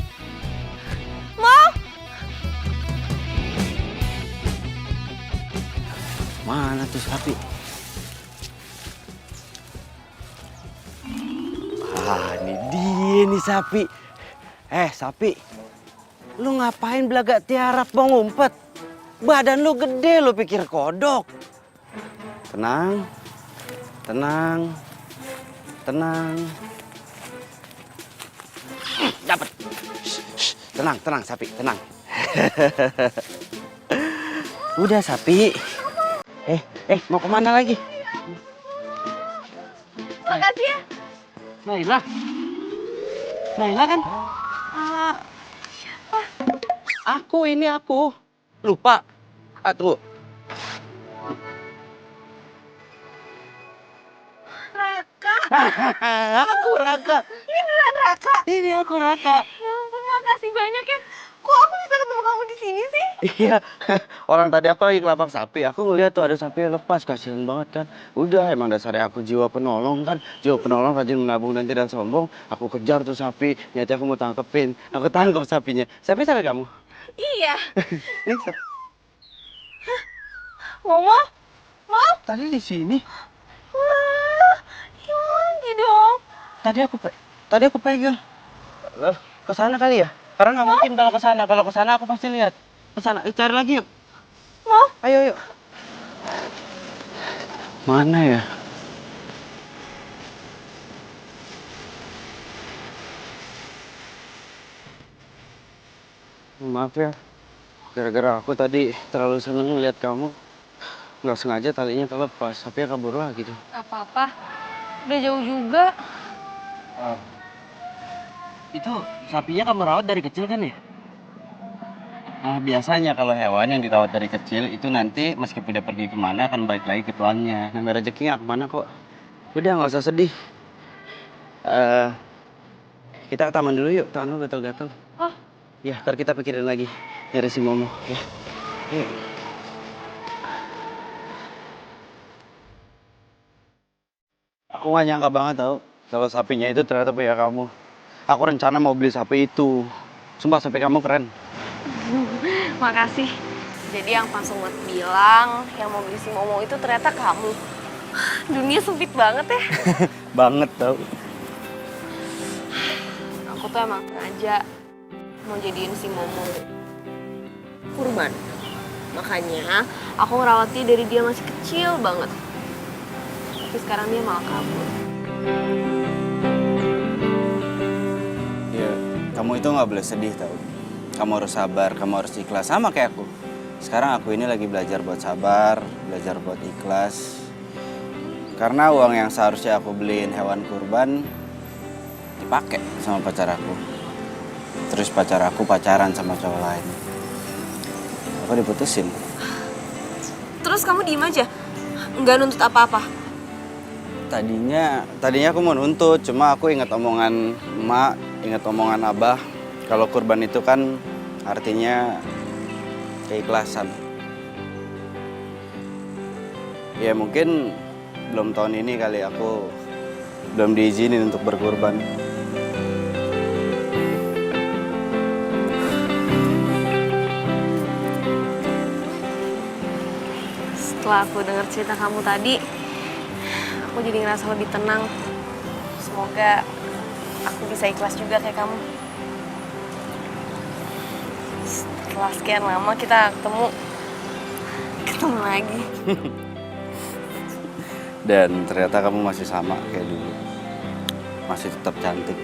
Mo? Mana tuh sapi? Ah, ini dia nih sapi. Sapi. Lu ngapain belagak tiarap mau ngumpet? Badan lu gede, lu pikir kodok. Tenang. Dapat. Tenang sapi, tenang. Udah sapi. Mau kemana lagi? Makasih ya. Naila kan? Siapa? Ini aku. Lupa. Tuh. Raka. Aku Raka. Beneran Raka. Ini aku Raka. Ya ampun, makasih banyak ya. Kok aku bisa ketemu kamu di sini sih? Iya, orang tadi aku lagi ngelapak sapi. Aku ngeliat tuh ada sapi yang lepas, kasihan banget kan. Udah, emang dasarnya aku jiwa penolong kan. Jiwa penolong rajin menabung dan tidak sombong. Aku kejar tuh sapi, niatnya aku mau tangkepin. Aku tangkap sapinya. Sapi kamu? Iya. Ini sapi. Momo? Mo? Tadi di sini. Wah, gimana lagi dong? Tadi aku pegang. Ke sana kali ya? Karena nggak mungkin kalau ke sana. Kalau ke sana aku pasti lihat. Ke sana, cari lagi yuk. Mo? Ayo. Mana ya? Maaf ya. Gara-gara aku tadi terlalu seneng lihat kamu. Nggak sengaja talinya terlepas. Tapi kabur lagi tuh. Gak apa-apa. Udah jauh juga. Itu sapinya kamu rawat dari kecil kan ya? Nah, biasanya kalau hewan yang dirawat dari kecil itu nanti meskipun dia pergi kemana akan balik lagi ke tuannya. Namanya rezekinya kemana kok. Udah nggak usah sedih. Kita ke taman dulu yuk. Tangan lu gatel-gatel. Oh. Ya, ntar kita pikirin lagi nyari si Momo. Ya. Yuk. Aku gak nyangka banget tau kalau sapinya itu ternyata punya kamu. Aku rencana mau beli sapi itu. Sumpah sapi kamu keren. Makasih. Jadi yang pas Sobat bilang, yang mau beli si Momo itu ternyata kamu. Dunia sempit banget ya. Banget tau. Aku tuh emang sengaja mau jadiin si Momo kurban. Makanya aku ngerawat dia dari dia masih kecil banget. Tapi sekarang dia malah kabur. Ya, kamu itu nggak boleh sedih tau. kamu harus sabar, kamu harus ikhlas sama kayak aku. Sekarang aku ini lagi belajar buat sabar, belajar buat ikhlas. Karena uang yang seharusnya aku beliin hewan kurban dipakai sama pacar aku. Terus pacar aku pacaran sama cowok lain. Aku diputusin. Terus kamu diem aja? Nggak nuntut apa-apa? Tadinya aku mau nuntut, cuma aku ingat omongan emak, ingat omongan abah. Kalau kurban itu kan artinya keikhlasan. Ya mungkin belum tahun ini kali aku belum diizinin untuk berkurban. Setelah aku dengar cerita kamu tadi, aku jadi ngerasa lebih tenang. Semoga aku bisa ikhlas juga kayak kamu. Setelah sekian lama kita ketemu lagi. Dan ternyata kamu masih sama kayak dulu. Masih tetap cantik.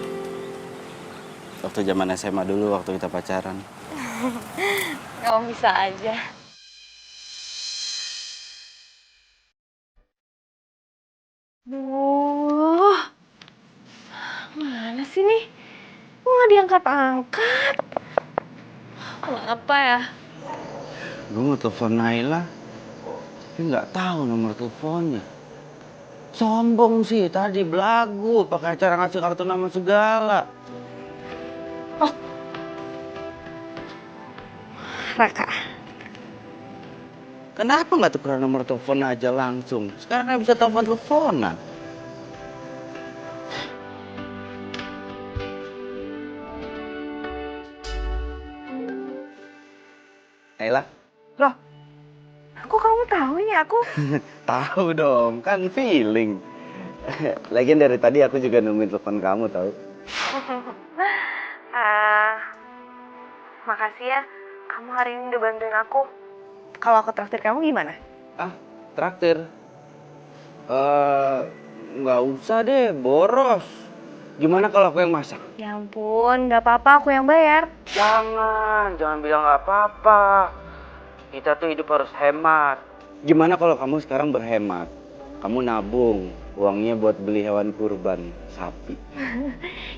Waktu zaman SMA dulu, waktu kita pacaran. Kamu bisa aja. Duh, mana sih nih? Kok nggak diangkat-angkat? Kenapa ya? Gue mau telepon Naila, tapi nggak tahu nomor teleponnya. Sombong sih, tadi belagu, pakai acara ngasih kartu nama segala. Raka, Kenapa nggak tukeran nomor telepon aja langsung? Sekarang kan bisa telepon-teleponan. Naila? loh, kok kamu tahu ini aku? Tahu dong, kan feeling. Lagian dari tadi aku juga nungguin telepon kamu tahu. Makasih ya, kamu hari ini udah bantuin aku. Kalau aku traktir kamu gimana? Ah, traktir? Nggak usah deh, boros. Gimana kalau aku yang masak? Ya ampun, nggak apa-apa, aku yang bayar. Jangan bilang nggak apa-apa. Kita tuh hidup harus hemat. Gimana kalau kamu sekarang berhemat? Kamu nabung, uangnya buat beli hewan kurban, sapi.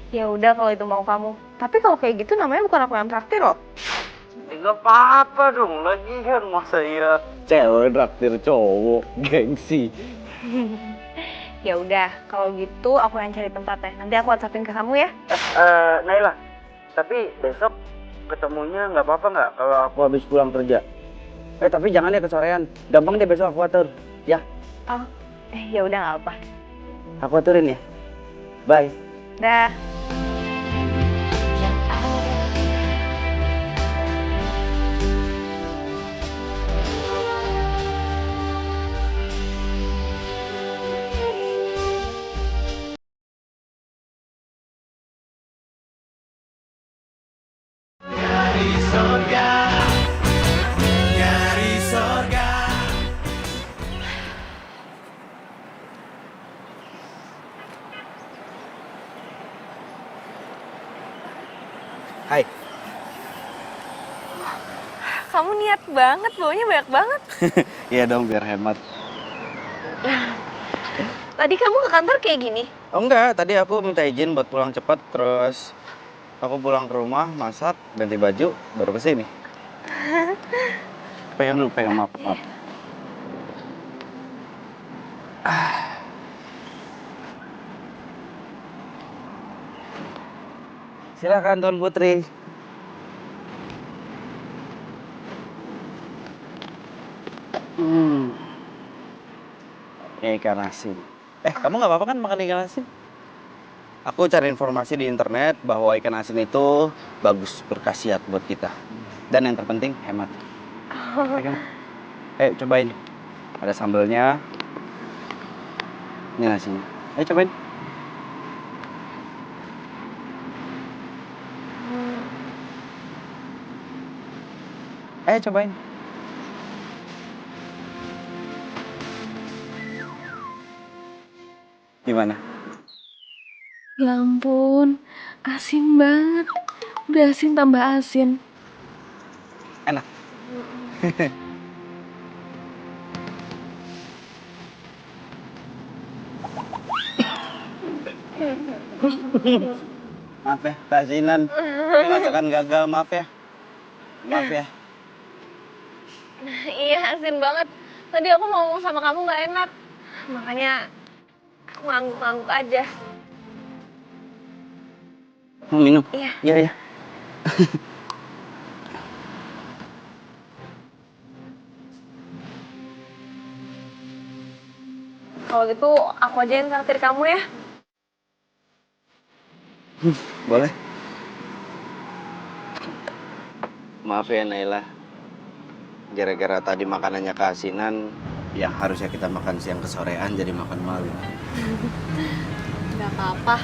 Ya udah kalau itu mau kamu. Tapi kalau kayak gitu namanya bukan aku yang traktir loh. Nggak apa-apa dong, lagian masa ya cewek traktir cowok, gengsi. Ya udah, kalau gitu aku yang cari tempatnya. Nanti aku WhatsAppin ke kamu ya. Naila, tapi besok ketemunya nggak apa-apa nggak kalau aku habis pulang kerja? Tapi jangan ya kesorean, gampang deh besok aku atur, ya? Oh, ya udah nggak apa. Aku aturin ya. Bye. Dah. Dari sorga, dari sorga. Hai. Kamu niat banget, baunya banyak banget. Iya dong, biar hemat. Tadi kamu ke kantor kayak gini? Oh enggak, tadi aku minta izin buat pulang cepat, terus aku pulang ke rumah, masak, ganti baju, baru kesini. Pegang dulu, pegang, maaf. Silakan Tuan Putri. Ikan asin. Kamu nggak apa-apa kan makan ikan asin? Aku cari informasi di internet bahwa ikan asin itu bagus, berkhasiat buat kita. Dan yang terpenting, hemat. Pegang. Cobain. Ada sambelnya. Ini nasinya. Cobain. Cobain. Gimana? Ya ampun, asin banget. Udah asin tambah asin. Enak. Maaf ya, Kak Sinan. Masakan gagal, maaf ya. Maaf ya. Iya, asin banget. Tadi aku mau ngomong sama kamu nggak enak. Makanya aku ngangguk-ngangguk aja. Mau minum? Iya. Iya, iya. Kalau gitu aku aja yang traktir kamu ya. Boleh. Maaf ya Naila. Gara-gara tadi makanannya keasinan, yang harusnya kita makan siang ke sorean jadi makan malam. Gak apa-apa.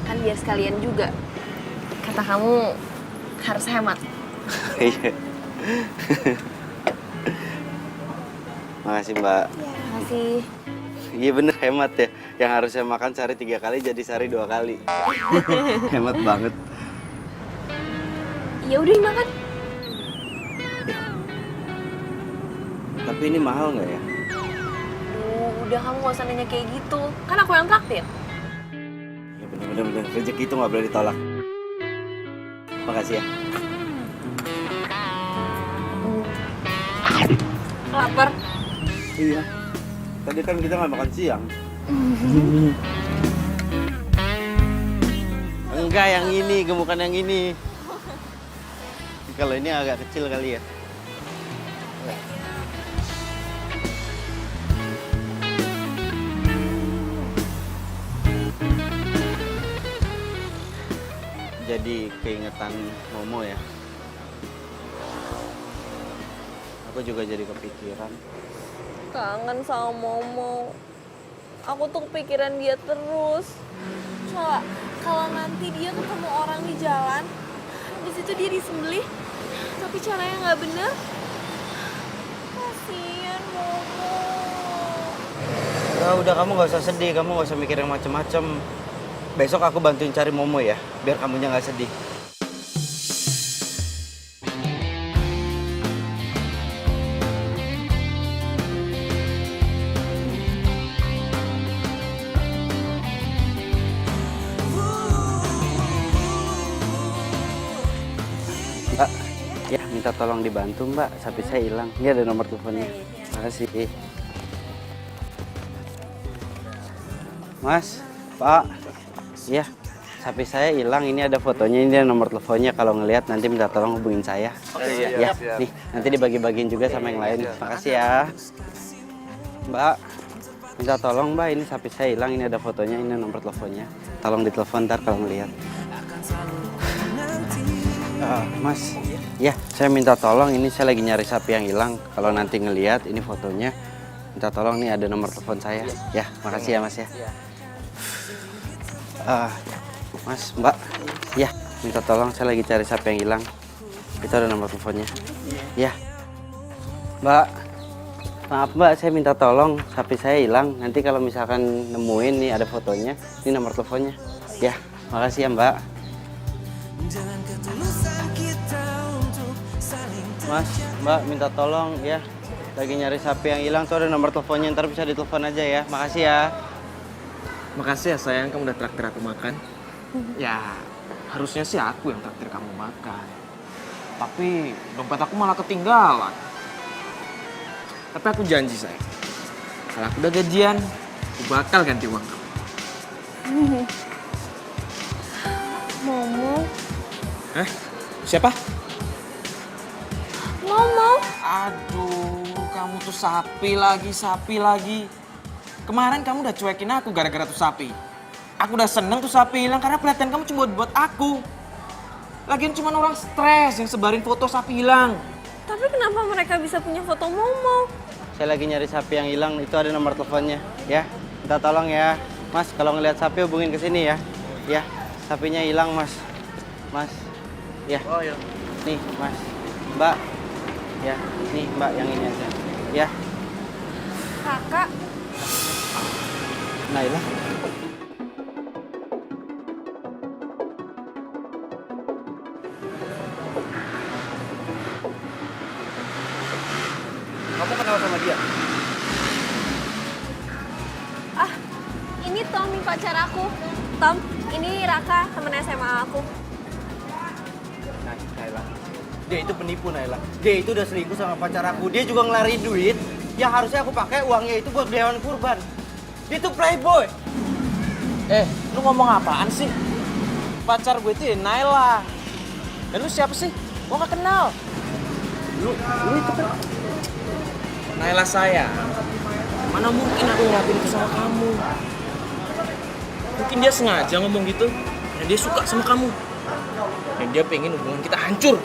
Kan biar sekalian juga. Kata kamu harus hemat. Iya. Makasih Mbak. Makasih. Iya bener hemat ya. Yang harusnya makan sehari 3 kali jadi sehari 2 kali. Hemat banget. Ya udah dimakan. Tapi ini mahal nggak ya? Udah kamu gak usah nanya kayak gitu. Kan aku yang traktir. Ya bener. Rezeki itu nggak boleh ditolak. Makasih ya. Lapar. Iya. Tadi kan kita nggak makan siang. Enggak, yang ini, gemukan yang ini. Kalau ini agak kecil kali ya. Jadi keingetan Momo ya. Aku juga jadi kepikiran. Kangen sama Momo. Aku tuh kepikiran dia terus. Coba kalau nanti dia ketemu orang di jalan, di situ dia disembelih, tapi caranya nggak bener. Kasian Momo. Udah kamu nggak usah sedih, kamu nggak usah mikir yang macem-macem. Besok aku bantuin cari Momo ya, biar kamunya nggak sedih. Mbak, ya minta tolong dibantu Mbak, sapi saya hilang. Ini ada nomor teleponnya. Makasih. Mas, Pak, ya sapi saya hilang. Ini ada fotonya, ini ada nomor teleponnya. Kalau ngelihat nanti minta tolong hubungin saya. Ya, nih nanti dibagi-bagiin juga sama yang lain. Makasih ya, Mbak. Minta tolong Mbak, ini sapi saya hilang. Ini ada fotonya, ini nomor teleponnya. Tolong ditelepon ntar kalau ngelihat. Mas, ya saya minta tolong, ini saya lagi nyari sapi yang hilang. Kalau nanti ngelihat ini fotonya, minta tolong nih ada nomor telepon saya. Ya, makasih ya Mas ya. Mas, Mbak, ya minta tolong, saya lagi cari sapi yang hilang. Itu ada nomor teleponnya. Ya, Mbak, maaf Mbak, saya minta tolong, sapi saya hilang. Nanti kalau misalkan nemuin nih ada fotonya, ini nomor teleponnya. Ya, makasih ya Mbak. Mas, Mbak minta tolong ya. Lagi nyari sapi yang hilang tuh ada nomor teleponnya, ntar bisa ditelepon aja ya. Makasih ya. Makasih ya sayang, kamu udah traktir aku makan. Ya, harusnya sih aku yang traktir kamu makan. Tapi dompet aku malah ketinggalan. Tapi aku janji sayang, kalau aku udah gajian, aku bakal ganti uang kamu. Momo. Siapa? Momo. Aduh, kamu tuh sapi lagi. Kemarin kamu udah cuekin aku gara-gara tuh sapi. Aku udah seneng tuh sapi hilang karena perhatian kamu cuma buat aku. Lagian cuma orang stres yang sebarin foto sapi hilang. Tapi kenapa mereka bisa punya foto Momo? Saya lagi nyari sapi yang hilang, itu ada nomor teleponnya. Ya, minta tolong ya. Mas, kalau ngelihat sapi hubungin ke sini ya. Ya, sapinya hilang Mas. Mas, ya. Oh iya. Nih Mas, Mbak. Ya, nih Mbak yang ini aja. Ya, Kakak. Naila. dia. Ah, ini Tommy pacar aku. Tom, ini Raka, temen SMA aku. Naila, dia itu penipu Naila. Dia itu udah selingkuh sama pacar aku. Dia juga ngelari duit yang harusnya aku pakai uangnya itu buat beli hewan kurban. Dia tuh playboy. Lu ngomong apaan sih? Pacar gue itu ya Naila. Dan lu siapa sih? Gue gak kenal. Lu itu kan Naila saya. Mana mungkin aku ngelakuin itu sama kamu? Mungkin dia sengaja ngomong gitu. Dan dia suka sama kamu. Dan dia pengen hubungan kita hancur.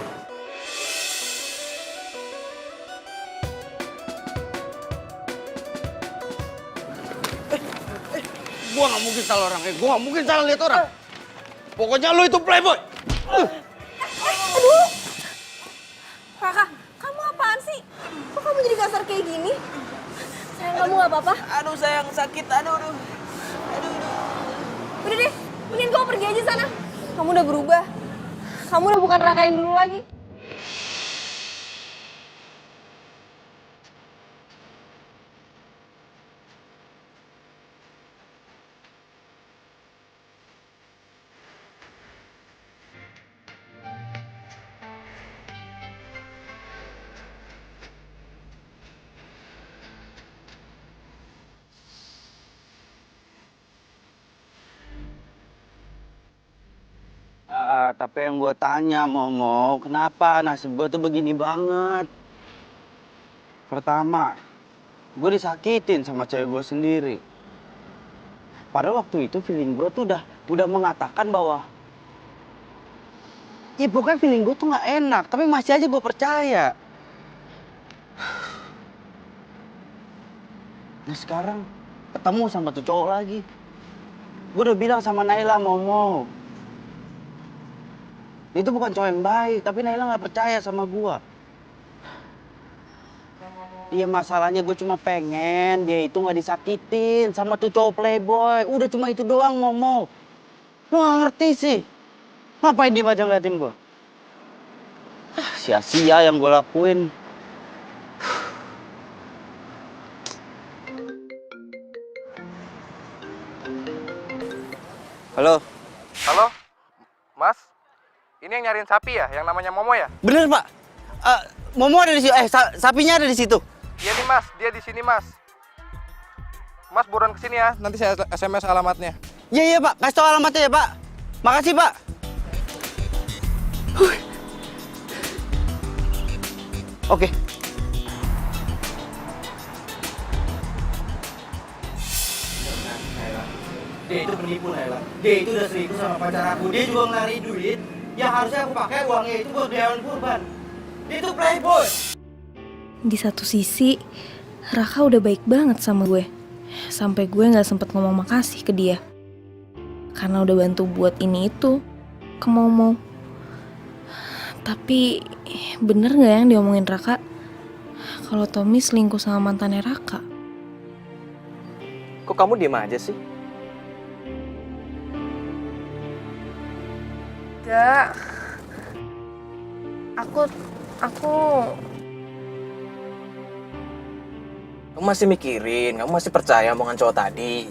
Gua nggak mungkin salah orang, gua nggak mungkin salah lihat orang. Pokoknya lu itu playboy. Aduh! Raka, kamu apaan sih? Kok kamu jadi kasar kayak gini? Sayang, kamu gak apa-apa? Aduh sayang, sakit. Aduh. Udah deh, mending kau pergi aja sana. Kamu udah berubah. Kamu udah bukan Raka yang dulu lagi. Tapi yang gue tanya, Momo, kenapa nasib gue tuh begini banget? Pertama, gue disakitin sama cewek gue sendiri. Padahal waktu itu feeling gue tuh udah mengatakan bahwa ya pokoknya feeling gue tuh nggak enak, tapi masih aja gue percaya. Nah sekarang ketemu sama tuh cowok lagi. Gue udah bilang sama Naila, Momo, itu bukan cowok yang baik, tapi Naila nggak percaya sama gue. Iya masalahnya gue cuma pengen dia itu nggak disakitin sama tuh cowok playboy. Udah cuma itu doang, Momo. Lu nggak ngerti sih. Ngapain dia aja ngeliatin gue? Sia-sia yang gue lakuin. Halo. Halo, Mas? Ini yang nyariin sapi ya, yang namanya Momo ya? Bener Pak. Momo ada di situ. Sapinya ada di situ. Iya nih Mas, dia di sini Mas. Mas buruan kesini ya, nanti saya SMS alamatnya. Iya Pak, kasih tau alamatnya ya Pak. Makasih Pak. Oke. Dia itu penipu Naila. Dia itu udah selingkuh sama pacar aku. Dia juga ngelari duit yang harusnya aku pakai uangnya itu buat beli hewan kurban. Dia itu playboy. Di satu sisi, Raka udah baik banget sama gue. Sampai gue gak sempet ngomong makasih ke dia. Karena udah bantu buat ini itu ke Momo. Tapi bener gak yang diomongin Raka? Kalau Tommy selingkuh sama mantannya Raka? Kok kamu diem aja sih? Gak. Aku Kamu masih mikirin, kamu masih percaya omongan cowok tadi?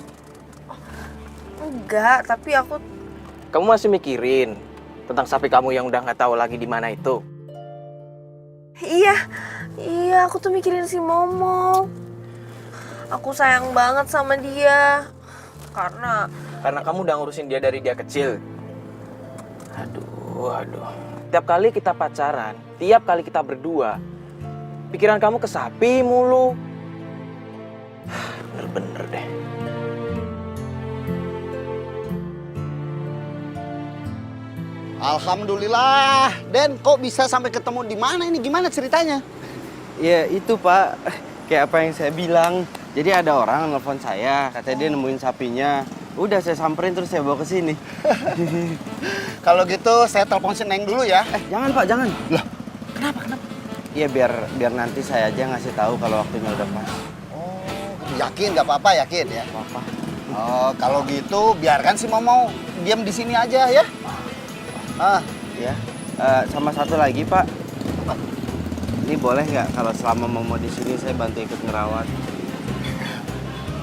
enggak, tapi aku Kamu masih mikirin tentang sapi kamu yang udah nggak tahu lagi di mana itu? Iya, aku tuh mikirin si Momo. Aku sayang banget sama dia. Karena Kamu udah ngurusin dia dari dia kecil. Aduh. Tiap kali kita pacaran, tiap kali kita berdua, pikiran kamu ke sapi mulu. Bener-bener deh. Alhamdulillah. Den, kok bisa sampai ketemu di mana ini? Gimana ceritanya? Ya itu Pak, kayak apa yang saya bilang. Jadi ada orang nelfon saya, katanya dia nemuin sapinya. Udah saya samperin terus saya bawa ke sini. Kalau gitu saya telepon si Neng dulu ya. Jangan Pak, jangan. Loh, Kenapa? Iya biar nanti saya aja ngasih tahu kalau waktunya udah pas. oh, yakin nggak apa-apa, yakin ya? Apa? Oh, kalau gitu biarkan si Momo diam di sini aja ya. Ya. Sama satu lagi Pak. Nanti boleh nggak kalau selama Momo di sini saya bantu ikut ngerawat?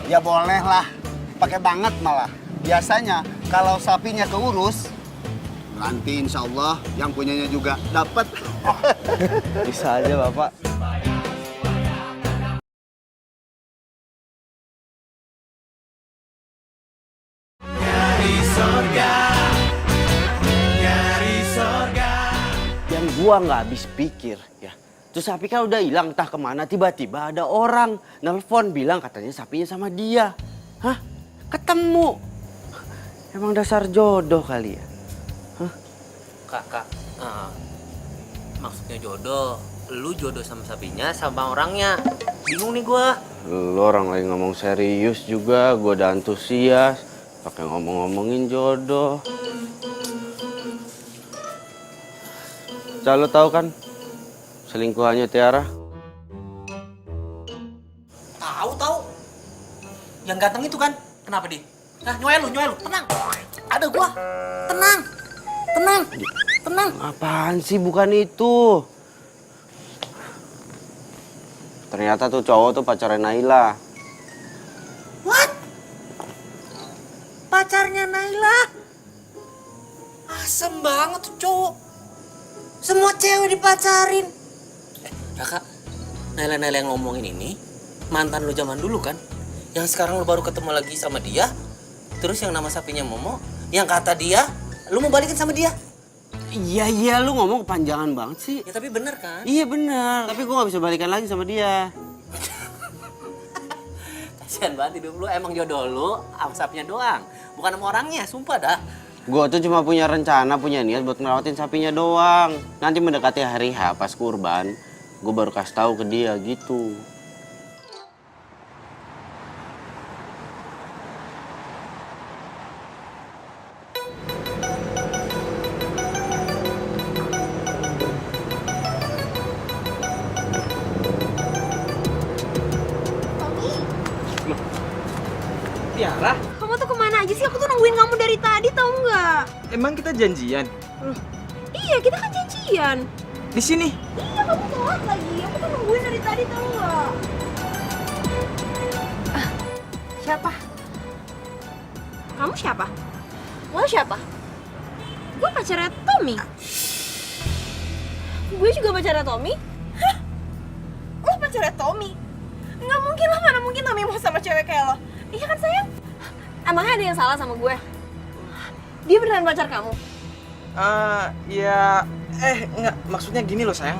Ya boleh lah, pakai banget malah. Biasanya kalau sapinya keurus, nanti insya Allah yang punyanya juga dapat. Bisa aja Bapak. Nyari surga, nyari surga. Yang gua nggak habis pikir ya. Terus sapi kan udah hilang entah kemana, tiba-tiba ada orang nelpon bilang katanya sapinya sama dia. Hah? Ketemu. Emang dasar jodoh kali ya? Kak, maksudnya jodoh. Lu jodoh sama sapinya sama orangnya. Bingung nih gua. Lu orang lagi ngomong serius juga, gua udah antusias. Pakai ngomong-ngomongin jodoh. Lo tahu kan selingkuhannya Tiara? Tahu. Yang ganteng itu kan? Kenapa dia? Nah, nyoel lu. Tenang. Ada gua. Tenang. Apaan sih, bukan itu. Ternyata tuh cowok tuh pacarnya Naila. What? Pacarnya Naila? Asem banget tuh cowok. Semua cewek dipacarin. Kakak, Naila yang ngomongin ini mantan lu zaman dulu kan? Yang sekarang lu baru ketemu lagi sama dia. Terus yang nama sapinya Momo, yang kata dia lu mau balikin sama dia. Iya, lu ngomong kepanjangan banget sih. Ya tapi bener kan? Iya bener, tapi gua gak bisa balikan lagi sama dia. Kasian banget hidup lu, emang jodoh lu sama sapinya doang. Bukan sama orangnya, sumpah dah. Gua tuh cuma punya rencana, punya niat buat ngerawatin sapinya doang. Nanti mendekati hari H pas kurban, gua baru kasih tahu ke dia gitu. Tiara, Kamu tuh kemana aja sih? Aku tuh nungguin kamu dari tadi, tau nggak? emang kita janjian? Iya, kita kan janjian. Di sini? Iya, kamu telat lagi. Aku tuh nungguin dari tadi, tau nggak? Siapa? Kamu siapa? Lo siapa? Gue pacarnya Tommy. Gue juga pacarnya Tommy. Hah? Lo pacarnya Tommy? Nggak mungkin lah, mana mungkin Tommy mau sama cewek kayak lo. Iya kan sayang? Emangnya ada yang salah sama gue? Dia beneran pacar kamu? Enggak. Maksudnya gini loh sayang.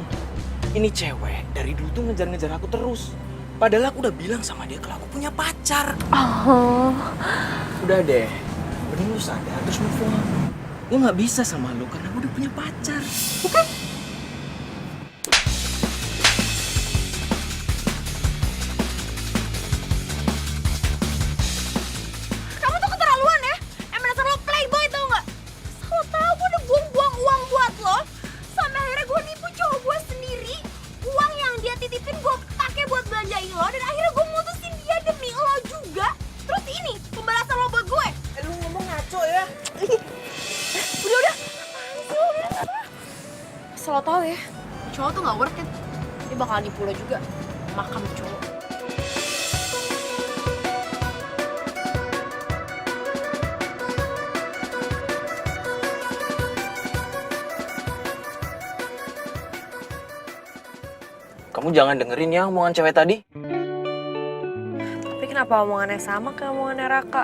Ini cewek dari dulu tuh ngejar-ngejar aku terus. Padahal aku udah bilang sama dia kalau aku punya pacar. Oh. Udah deh, mending lu sadar terus move on. Gue nggak bisa sama lu karena gue udah punya pacar. Bukan? Kamu tuh keterlaluan ya? Emang dasar lo playboy tau nggak? Lo tau gue udah buang-buang uang buat lo. Sampai akhirnya gue nipu cowok gue sendiri. Uang yang dia titipin gue pakai buat belanjain lo. Dan akhirnya gue mutusin dia demi lo juga. Terus ini pembalasan lo buat gue. Lu ngomong ngaco ya? Udah. Asal lo tau ya, cowok tuh gak worth it. Dia bakal nipu lo juga. Makam cowok. Kamu jangan dengerin ya omongan cewek tadi. Tapi kenapa omongannya sama kayak omongannya Raka?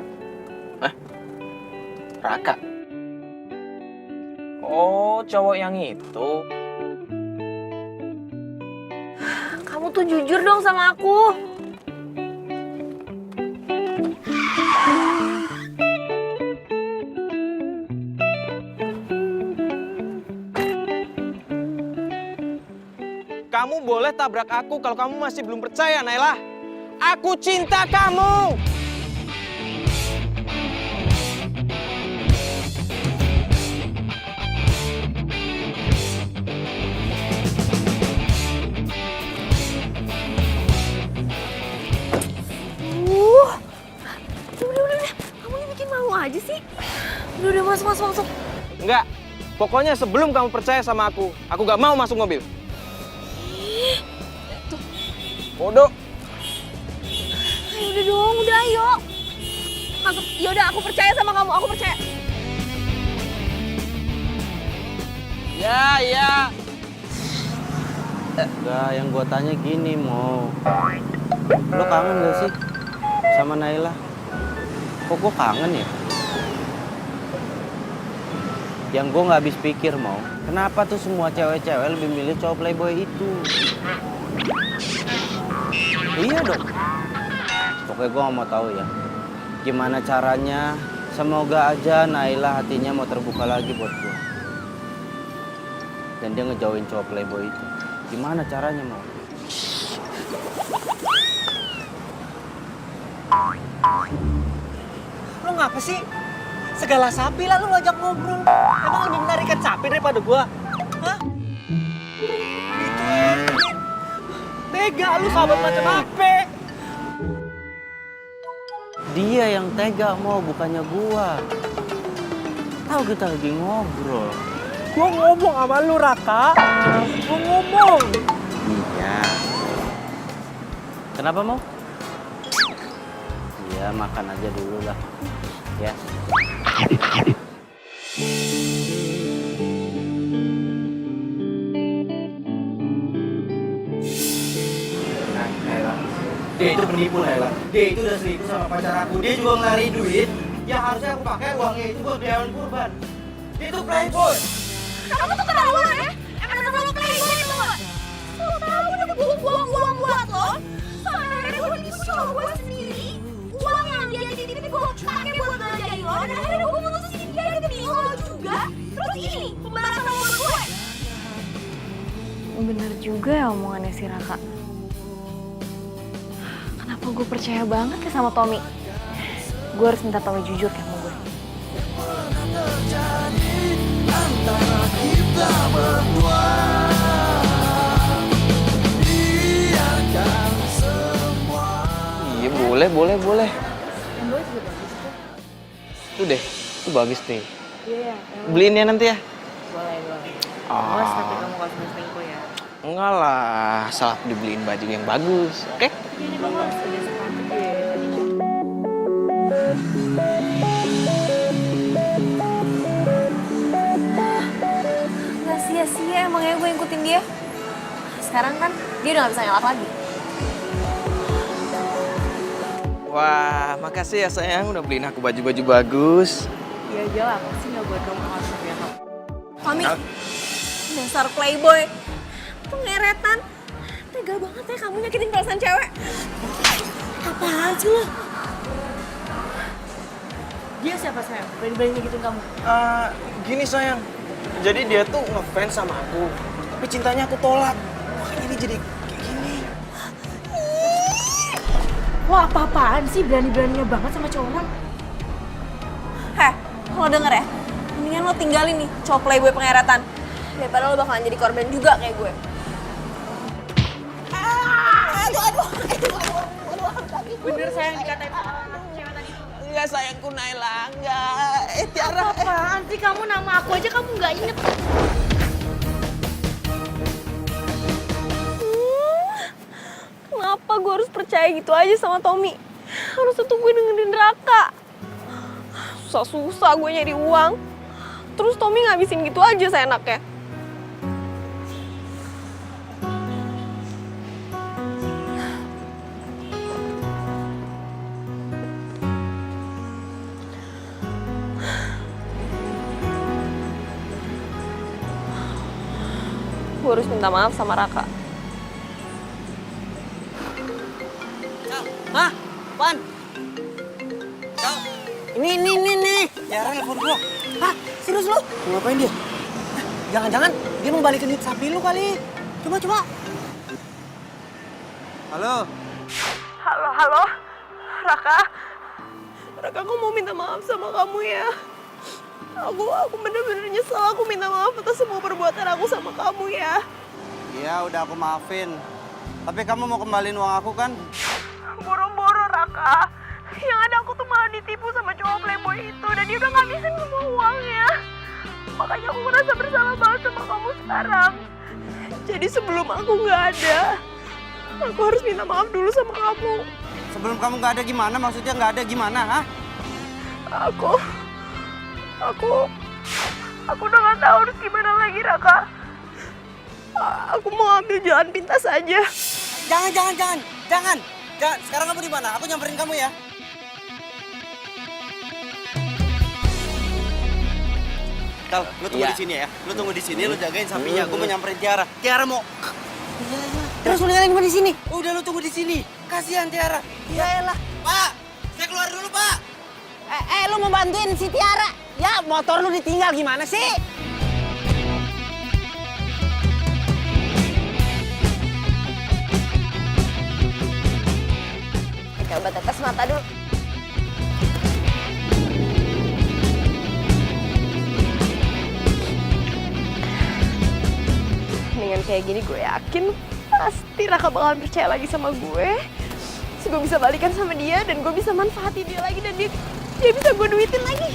Raka. Oh, cowok yang itu. Kamu tuh jujur dong sama aku. Kamu boleh tabrak aku kalau kamu masih belum percaya, Naila. Aku cinta kamu. Udah. Kamu ini bikin malu aja sih. Udah masuk. Enggak. Pokoknya sebelum kamu percaya sama aku gak mau masuk mobil. Ih, Bodoh. Ayo udah dong, udah ayo. Masuk, yaudah aku percaya sama kamu, aku percaya. Ya. Enggak, yang gua tanya gini, Mo. Lo kangen gak sih sama Naila? Kok gua kangen ya? Yang gua nggak habis pikir, Mo. Kenapa tuh semua cewek-cewek lebih milih cowok playboy itu? Iya dong. Pokoknya gua nggak mau tahu ya. Gimana caranya? Semoga aja Naila hatinya mau terbuka lagi buat gua. Dan dia ngejauhin cowok playboy itu. Gimana caranya, Mo? Lo ngapa sih? Segala sapi lah lo ngajak ngobrol. Emang lebih menarikan sapi daripada gua? Hah? Tega lu sahabat macam apa? Dia yang tega, Mo, bukannya gua. Tahu kita lagi ngobrol. Gua ngomong sama lu, Raka. Gua ngomong. Iya. Kenapa, Mo? Iya, makan aja dulu lah. Ya. Dia itu penipu, Naila. Dia itu udah selingkuh sama pacar aku. Dia juga ngelari duit yang harusnya aku pakai uangnya itu buat hewan kurban. Dia itu playboy. Kamu tuh keterlaluan ya? Emang dasar lo playboy itu nggak? Lo tahu udah buang uang buat lo? Sampai akhirnya gue nipu cowok gue sendiri. Uang yang dia titipin gue pakai buat ngajarin lo. Dan akhirnya gue mutusin dia demi lo juga. Terus ini pembalasan sama gue. Bener juga ya omongannya si Raka. Kenapa gue percaya banget ya sama Tommy? Gue harus minta Tommy jujur ya sama gue. Antara kita berdua, biarkan semua. Iya, boleh. Yang gue juga bagus tuh. Tuh deh, itu bagus nih. Iya. Beliin ya nanti ya? Boleh. Ah. Tapi kamu gak usah selingkuh ya. Enggak lah, asal aku dibeliin baju yang bagus, oke? Ini kamu harus ada sepatu deh. Gak sia-sia emangnya gue ngikutin dia. Sekarang kan dia udah gak bisa nyalak lagi. Wah, makasih ya sayang udah beliin aku baju-baju bagus. Iya aja lah, pasti gak buat kamu harus biar kamu. Tommy, dasar playboy. Pengeretan. Tega banget ya kamu nyakitin perasaan cewek. Apaan sih lo? Dia siapa sayang? Berani-berani nyakitin kamu? Gini sayang, jadi dia tuh ngefans sama aku, tapi cintanya aku tolak. Makanya ini jadi kayak gini. Lo apa-apaan sih berani-beraninya banget sama cowok orang? Heh, lo denger ya? Mendingan lo tinggalin nih cowok playboy pengeretan. Daripada lo bakalan jadi korban juga kayak gue. Aduh. Bener sayang dikatain cewek tadi. Enggak sayangku Naila, enggak. Tiara. Apaan sih kamu, nama aku aja kamu nggak inget. Kenapa gue harus percaya gitu aja sama Tommy? Harusnya tuh gue dengerin Raka. Susah-susah gue nyari uang. Terus Tommy ngabisin gitu aja seenaknya. Gue harus minta maaf sama Raka. Hah? Apaan? Ini. Tiara nelfon gua. Hah? Serius lu? Ngapain dia? Jangan-jangan dia mau balikin duit sapi lu kali. Coba. Halo. Halo, Raka. Raka, aku mau minta maaf sama kamu ya. Aku bener-bener nyesel. Aku minta maaf atas semua perbuatan aku sama kamu ya. Iya, udah aku maafin. Tapi kamu mau kembaliin uang aku kan? Boro-boro, Raka. Yang ada aku tuh malah ditipu sama cowok playboy itu. Dan dia udah ngabisin semua uangnya. Makanya aku merasa bersalah banget sama kamu sekarang. Jadi sebelum aku nggak ada, Aku harus minta maaf dulu sama kamu. Sebelum kamu nggak ada gimana? Maksudnya nggak ada gimana, ha? Aku udah gak tahu harus gimana lagi, Raka. Aku mau ambil jalan pintas aja. Jangan. Sekarang kamu di mana? Aku nyamperin kamu ya. Kal, lu tunggu di sini ya. Lu tunggu di sini, lu jagain sapinya. Aku mau nyamperin Tiara. Tiara mau. Iya. Terus lu ninggalin gua di sini. Udah lu tunggu di sini. Kasihan Tiara. Ya elah. Pak, saya keluar dulu, Pak. Lu mau bantuin si Tiara? Ya, motor lu ditinggal gimana sih? Coba tetes mata dulu. Dengan kayak gini gue yakin pasti Raka bakalan percaya lagi sama gue. Terus gue bisa balikan sama dia dan gue bisa manfaatin dia lagi dan dia bisa gue duitin lagi.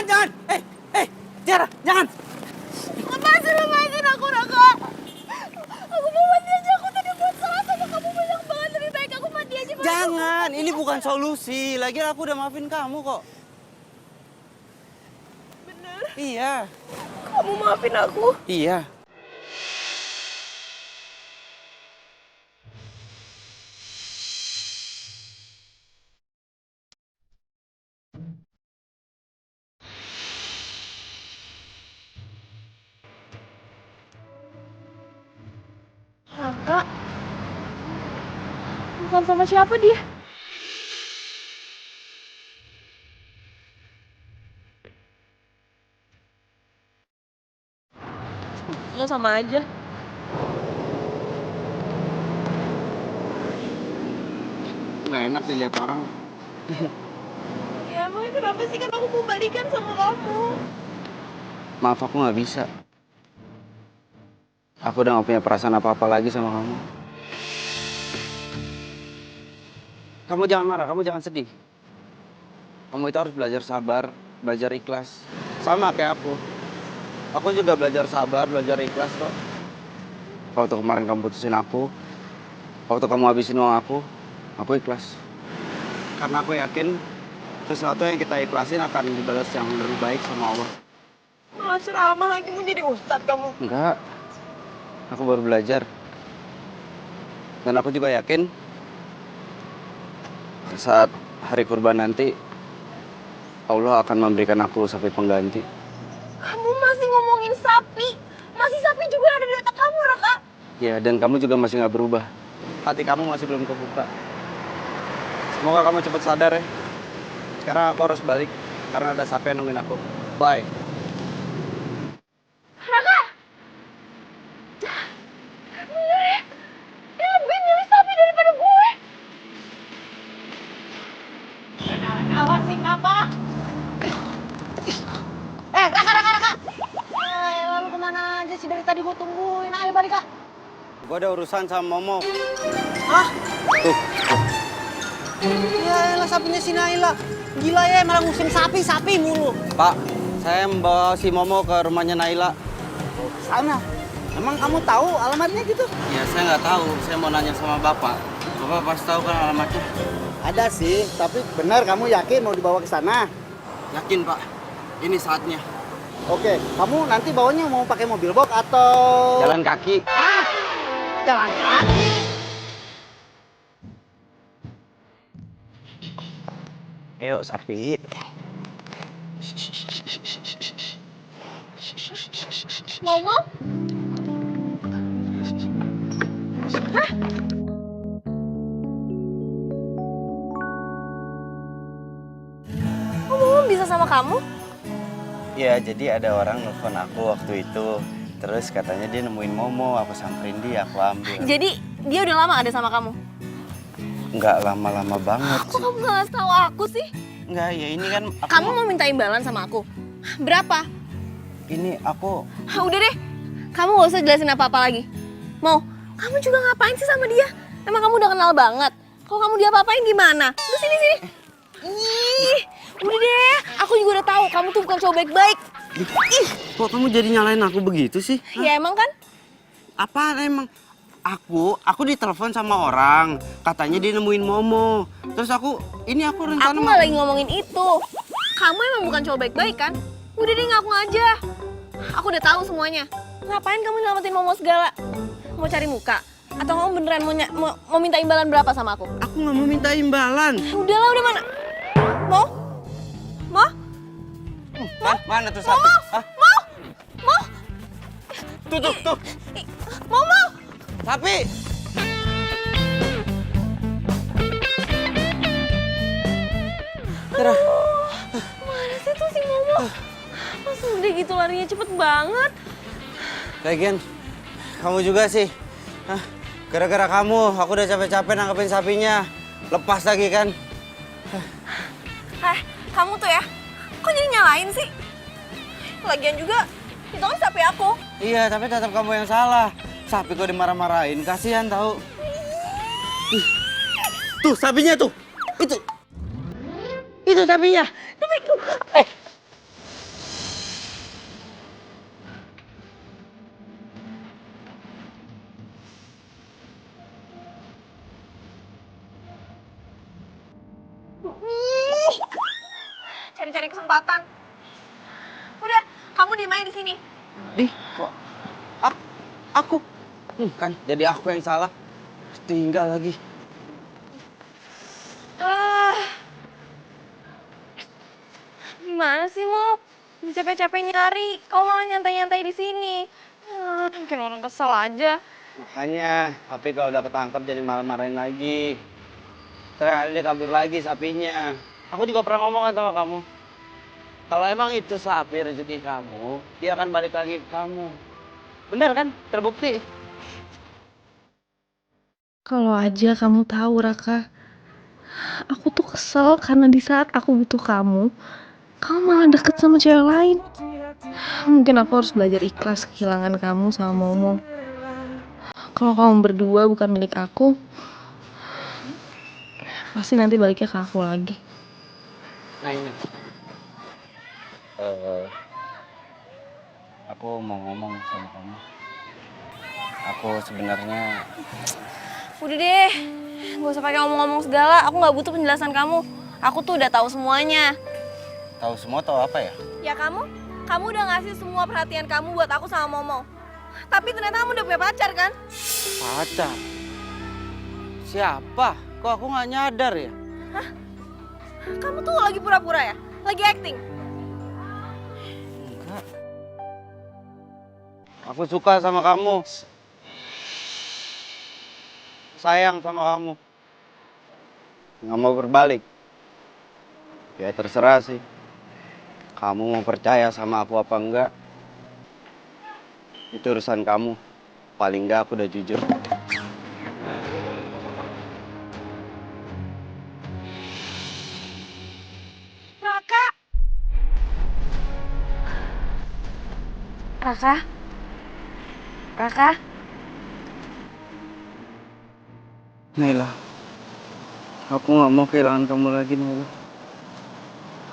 Jangan. Tiara, jangan. Lepasin aku, Raka. Aku mau mati aja, aku tadi buat salah sama kamu banyak banget. Lebih baik aku mati aja. Jangan, ini bukan solusi. Lagian aku udah maafin kamu kok. Bener? Iya. Kamu maafin aku? Iya. Raka? Bukan sama siapa dia? Lo sama aja. Nggak enak dilihat orang. Ya emang kenapa sih, kan aku mau balikan sama kamu. Maaf, aku nggak bisa. Aku udah gak punya perasaan apa-apa lagi sama kamu. Kamu jangan marah, kamu jangan sedih. Kamu itu harus belajar sabar, belajar ikhlas. Sama kayak aku. Aku juga belajar sabar, belajar ikhlas kok. Waktu kemarin kamu putusin aku, waktu kamu habisin uang aku ikhlas. Karena aku yakin sesuatu yang kita ikhlasin akan dibalas yang lebih baik sama Allah. Malah ceramah lagi, mau jadi ustadz kamu. Enggak. Aku baru belajar. Dan aku juga yakin saat hari kurban nanti Allah akan memberikan aku sapi pengganti. Kamu masih ngomongin sapi? Masih sapi juga ada di otak kamu, Raka? Ya, dan kamu juga masih nggak berubah. Hati kamu masih belum kebuka. Semoga kamu cepat sadar ya. Sekarang aku harus balik karena ada sapi yang nungguin aku. Bye. Raka! Bener ya? Dia lebih milih sapi daripada gue. Raka, sih apa? Raka! Lalu kemana aja sih, dari tadi gue tungguin. Ayo balik, Kak. Gue ada urusan sama Momo. Hah? Tuh. Ya elah, sapinya si Naila. Gila ya, malah ngusim sapi mulu. Pak, saya membawa si Momo ke rumahnya Naila. Sana. Emang kamu tahu alamatnya gitu? Ya, saya nggak tahu. Saya mau nanya sama Bapak. Bapak pasti tahu kan alamatnya? Ada sih, tapi benar kamu yakin mau dibawa ke sana? Yakin, Pak. Ini saatnya. Oke, kamu nanti bawanya mau pakai mobil box atau Jalan kaki. jalan kaki? Ayo, sapi. Momo? Kok Momo bisa sama kamu? Ya, jadi ada orang nelfon aku waktu itu. Terus katanya dia nemuin Momo, aku samperin dia, aku ambil. Jadi dia udah lama ada sama kamu? Nggak lama-lama banget Kok sih. kamu nggak ngasih tahu aku sih? Nggak, ya ini kan aku... Kamu mau minta imbalan sama aku? Berapa? Ini aku... Udah deh, kamu gak usah jelasin apa-apa lagi. Mau, Kamu juga ngapain sih sama dia? Emang kamu udah kenal banget? Kalau kamu diapa-apain gimana? Terus sini. Ih, udah deh. Aku juga udah tahu kamu tuh bukan cowok baik-baik. Ih, kok kamu jadi nyalain aku begitu sih? Ya emang kan? Apaan emang? Aku ditelepon sama orang, katanya dia nemuin Momo. Terus aku rencana Aku nggak lagi ngomongin itu. Kamu emang bukan cowok baik-baik kan? Udah deh ngaku aja. Aku udah tahu semuanya. Ngapain kamu nyelamatin Momo segala? Mau cari muka? Atau kamu beneran mau minta imbalan berapa sama aku? Aku nggak mau minta imbalan. Udahlah, udah mana? Mau? Mana tuh sapi? Hah? Mau? Tuh. Mau? Sapi. Terah. Mana sih tuh si Momo? Masa udah gitu larinya cepet banget? Lagian, kamu juga sih. Hah? Gara-gara kamu, aku udah capek-capek nangkepin sapinya. Lepas lagi kan? Kamu tuh ya, kok jadi nyalain sih? Lagian juga, itu kan sapi aku. Iya, tapi tetap kamu yang salah. Sapi kok dimarah-marahin, kasihan tahu. Tuh, sapinya tuh. Itu sapinya. Cari-cari kesempatan. Udah, kamu diem aja di sini. Kok aku? Kan jadi aku yang salah. Tinggal lagi. Gimana sih, Mo? Capek-capek nyari, kau malah nyantai-nyantai di sini. Mungkin orang kesel aja. Makanya, tapi kalau udah ketangkep jadi marah-marahin lagi. Terus dia kabur lagi sapinya. Aku juga pernah ngomong kan sama kamu. Kalau emang itu sapi rezeki kamu, dia akan balik lagi ke kamu. Bener kan? Terbukti. Kalau aja kamu tahu, Raka. Aku tuh kesel karena di saat aku butuh kamu malah deket sama cewek lain. Mungkin aku harus belajar ikhlas kehilangan kamu sama Momo. Kalau kamu berdua bukan milik aku, pasti nanti baliknya ke aku lagi. Nah ini. Aku mau ngomong sama kamu. Aku sebenarnya... Udah deh, gak usah pakai ngomong-ngomong segala. Aku nggak butuh penjelasan kamu. Aku tuh udah tahu semuanya. Tahu semua tahu apa ya? Ya kamu udah ngasih semua perhatian kamu buat aku sama Momo. Tapi ternyata kamu udah punya pacar kan? Pacar? Siapa? Kok aku nggak nyadar ya? Hah? Kamu tuh lagi pura-pura ya? Lagi acting? Enggak. Aku suka sama kamu. Sayang sama kamu. Nggak mau berbalik. Ya terserah sih. Kamu mau percaya sama aku apa enggak? Itu urusan kamu. Paling enggak aku udah jujur. Raka? Naila, aku nggak mau kehilangan kamu lagi, Naila.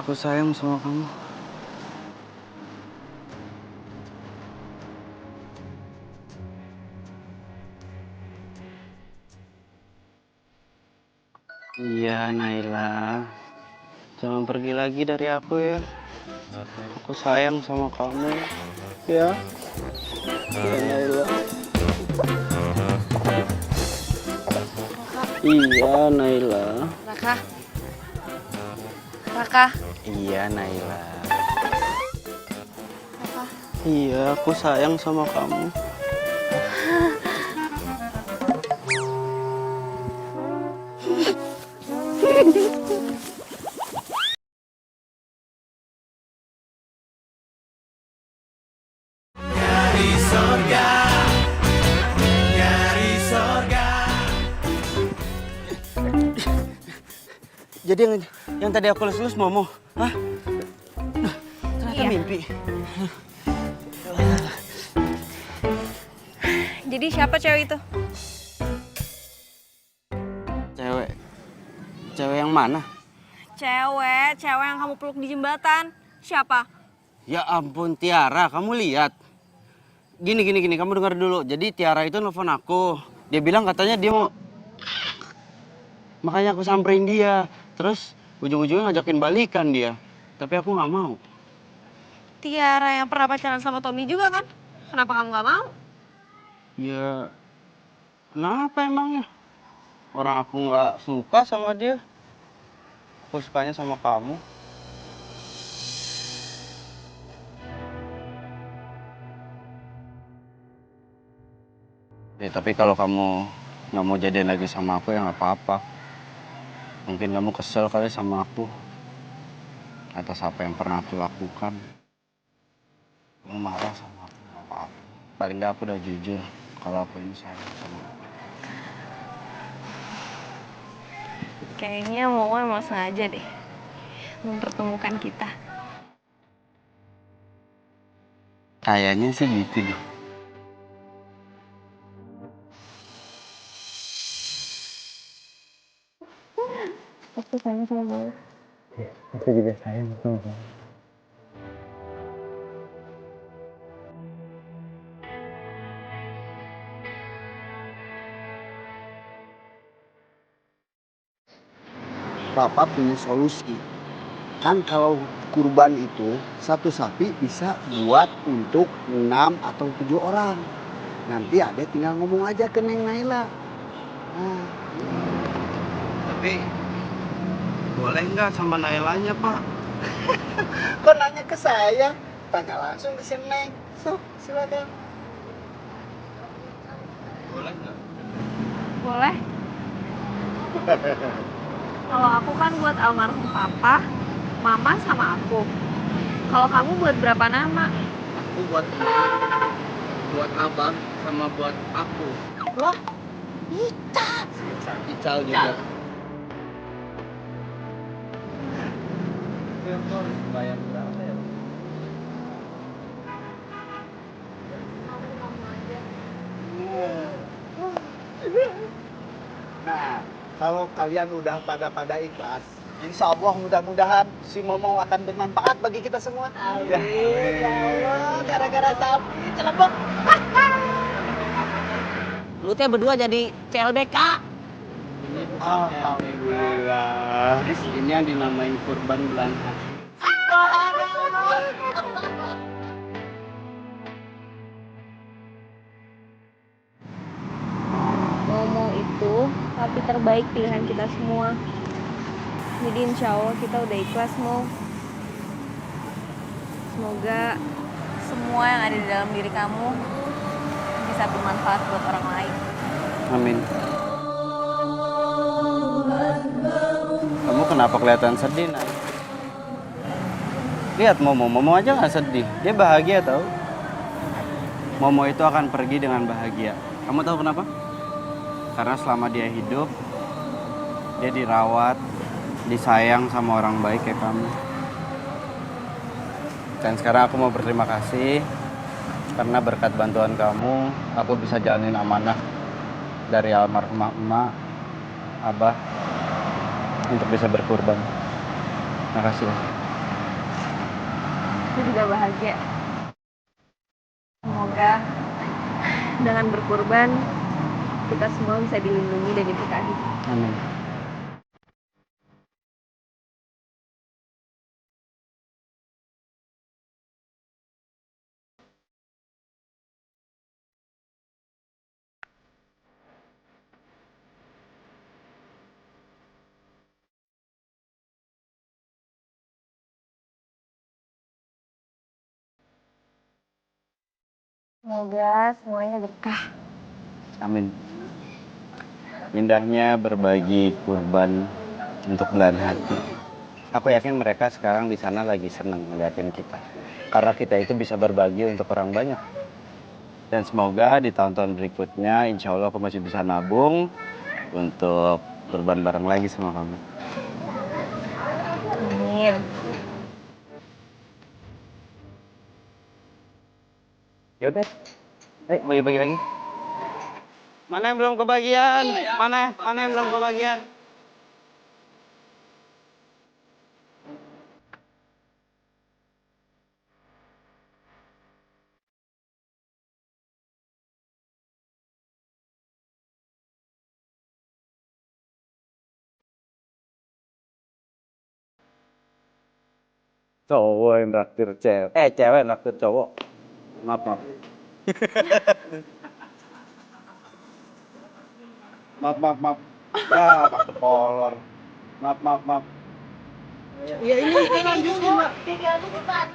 Aku sayang sama kamu. Iya, Naila. Jangan pergi lagi dari aku ya. Aku sayang sama kamu. Ya. Ya, Naila. Iya, Naila. Raka? Iya, Naila. Iya, aku sayang sama kamu. Jadi yang tadi aku lulus Momo, hah? Nah, ternyata mimpi. Jadi siapa cewek itu? Yang mana? Cewek yang kamu peluk di jembatan. Siapa? Ya ampun Tiara, kamu lihat. Gini, kamu dengar dulu. Jadi Tiara itu nelfon aku. Dia bilang katanya dia mau... Makanya aku samperin dia. Terus ujung-ujungnya ngajakin balikan dia. Tapi aku nggak mau. Tiara yang pernah pacaran sama Tommy juga kan? Kenapa kamu gak mau? Ya, kenapa emangnya? Orang aku nggak suka sama dia. Aku sukanya sama kamu. Ya, tapi kalau kamu nggak mau jadian lagi sama aku ya nggak apa-apa. Mungkin kamu kesel kali sama aku atas apa yang pernah aku lakukan. Kamu marah sama aku nggak apa-apa. Paling nggak aku udah jujur kalau aku ini sayang sama aku. Kayaknya Momo emang sengaja deh mempertemukan kita. Kayaknya sih gitu deh. Aku sayang sama Momo. Aku juga sayang sama kamu. Papa punya solusi. Kan kalau kurban itu satu sapi bisa buat untuk 6 atau 7 orang. Nanti adek tinggal ngomong aja ke Neng Naila. Nah, Tapi boleh nggak sama Nailanya, Pak? kok nanya ke saya? Tanya langsung ke si Neng. So, silakan. Boleh nggak? Boleh? Kalau aku kan buat almarhum papa, mama sama aku. Kalau kamu buat berapa nama? Aku buat abang sama buat aku. Loh, Ica. Ical juga. Bayar berapa ya? Nah, kalau kalian udah pada ikhlas, insya Allah mudah-mudahan si Momo akan bermanfaat bagi kita semua. Amin. Ya Allah, gara-gara sapi celebok. Lu teh berdua jadi CLBK. Alhamdulillah. Ini yang dinamain kurban belanja. Momo itu papi terbaik pilihan kita semua. Jadi insya Allah kita udah ikhlas, Mo. Semoga semua yang ada di dalam diri kamu bisa bermanfaat buat orang lain. Amin. Kamu kenapa kelihatan sedih, Nay? Lihat Momo aja nggak sedih. Dia bahagia tau. Momo itu akan pergi dengan bahagia. Kamu tahu kenapa? Karena selama dia hidup, dia dirawat, disayang sama orang baik kayak kamu. Dan sekarang aku mau berterima kasih karena berkat bantuan kamu, aku bisa jalanin amanah dari almarhumah emak, abah, untuk bisa berkurban. Makasih ya. Aku juga bahagia. Semoga dengan berkurban kita semua bisa dilindungi dan diberkahi. Amin. Semoga semuanya berkah. Amin. Indahnya berbagi kurban untuk belahan hati. Aku yakin mereka sekarang di sana lagi seneng ngeliatin kita. Karena kita itu bisa berbagi untuk orang banyak. Dan semoga di tahun-tahun berikutnya, insya Allah aku masih bisa nabung untuk kurban bareng lagi sama kamu. Amin. Yaudah, bagi-bagi lagi. Mana yang belum kebagian? Mana yang belum kebagian? Cowok yang traktir cewek. Cewek yang traktir cowok. Maaf, maaf. Maaf, maaf, maaf. Ah, Pak Kolor. Maaf, maaf, maaf. Ya ini lanjutin, Mbak. Tinggal 4.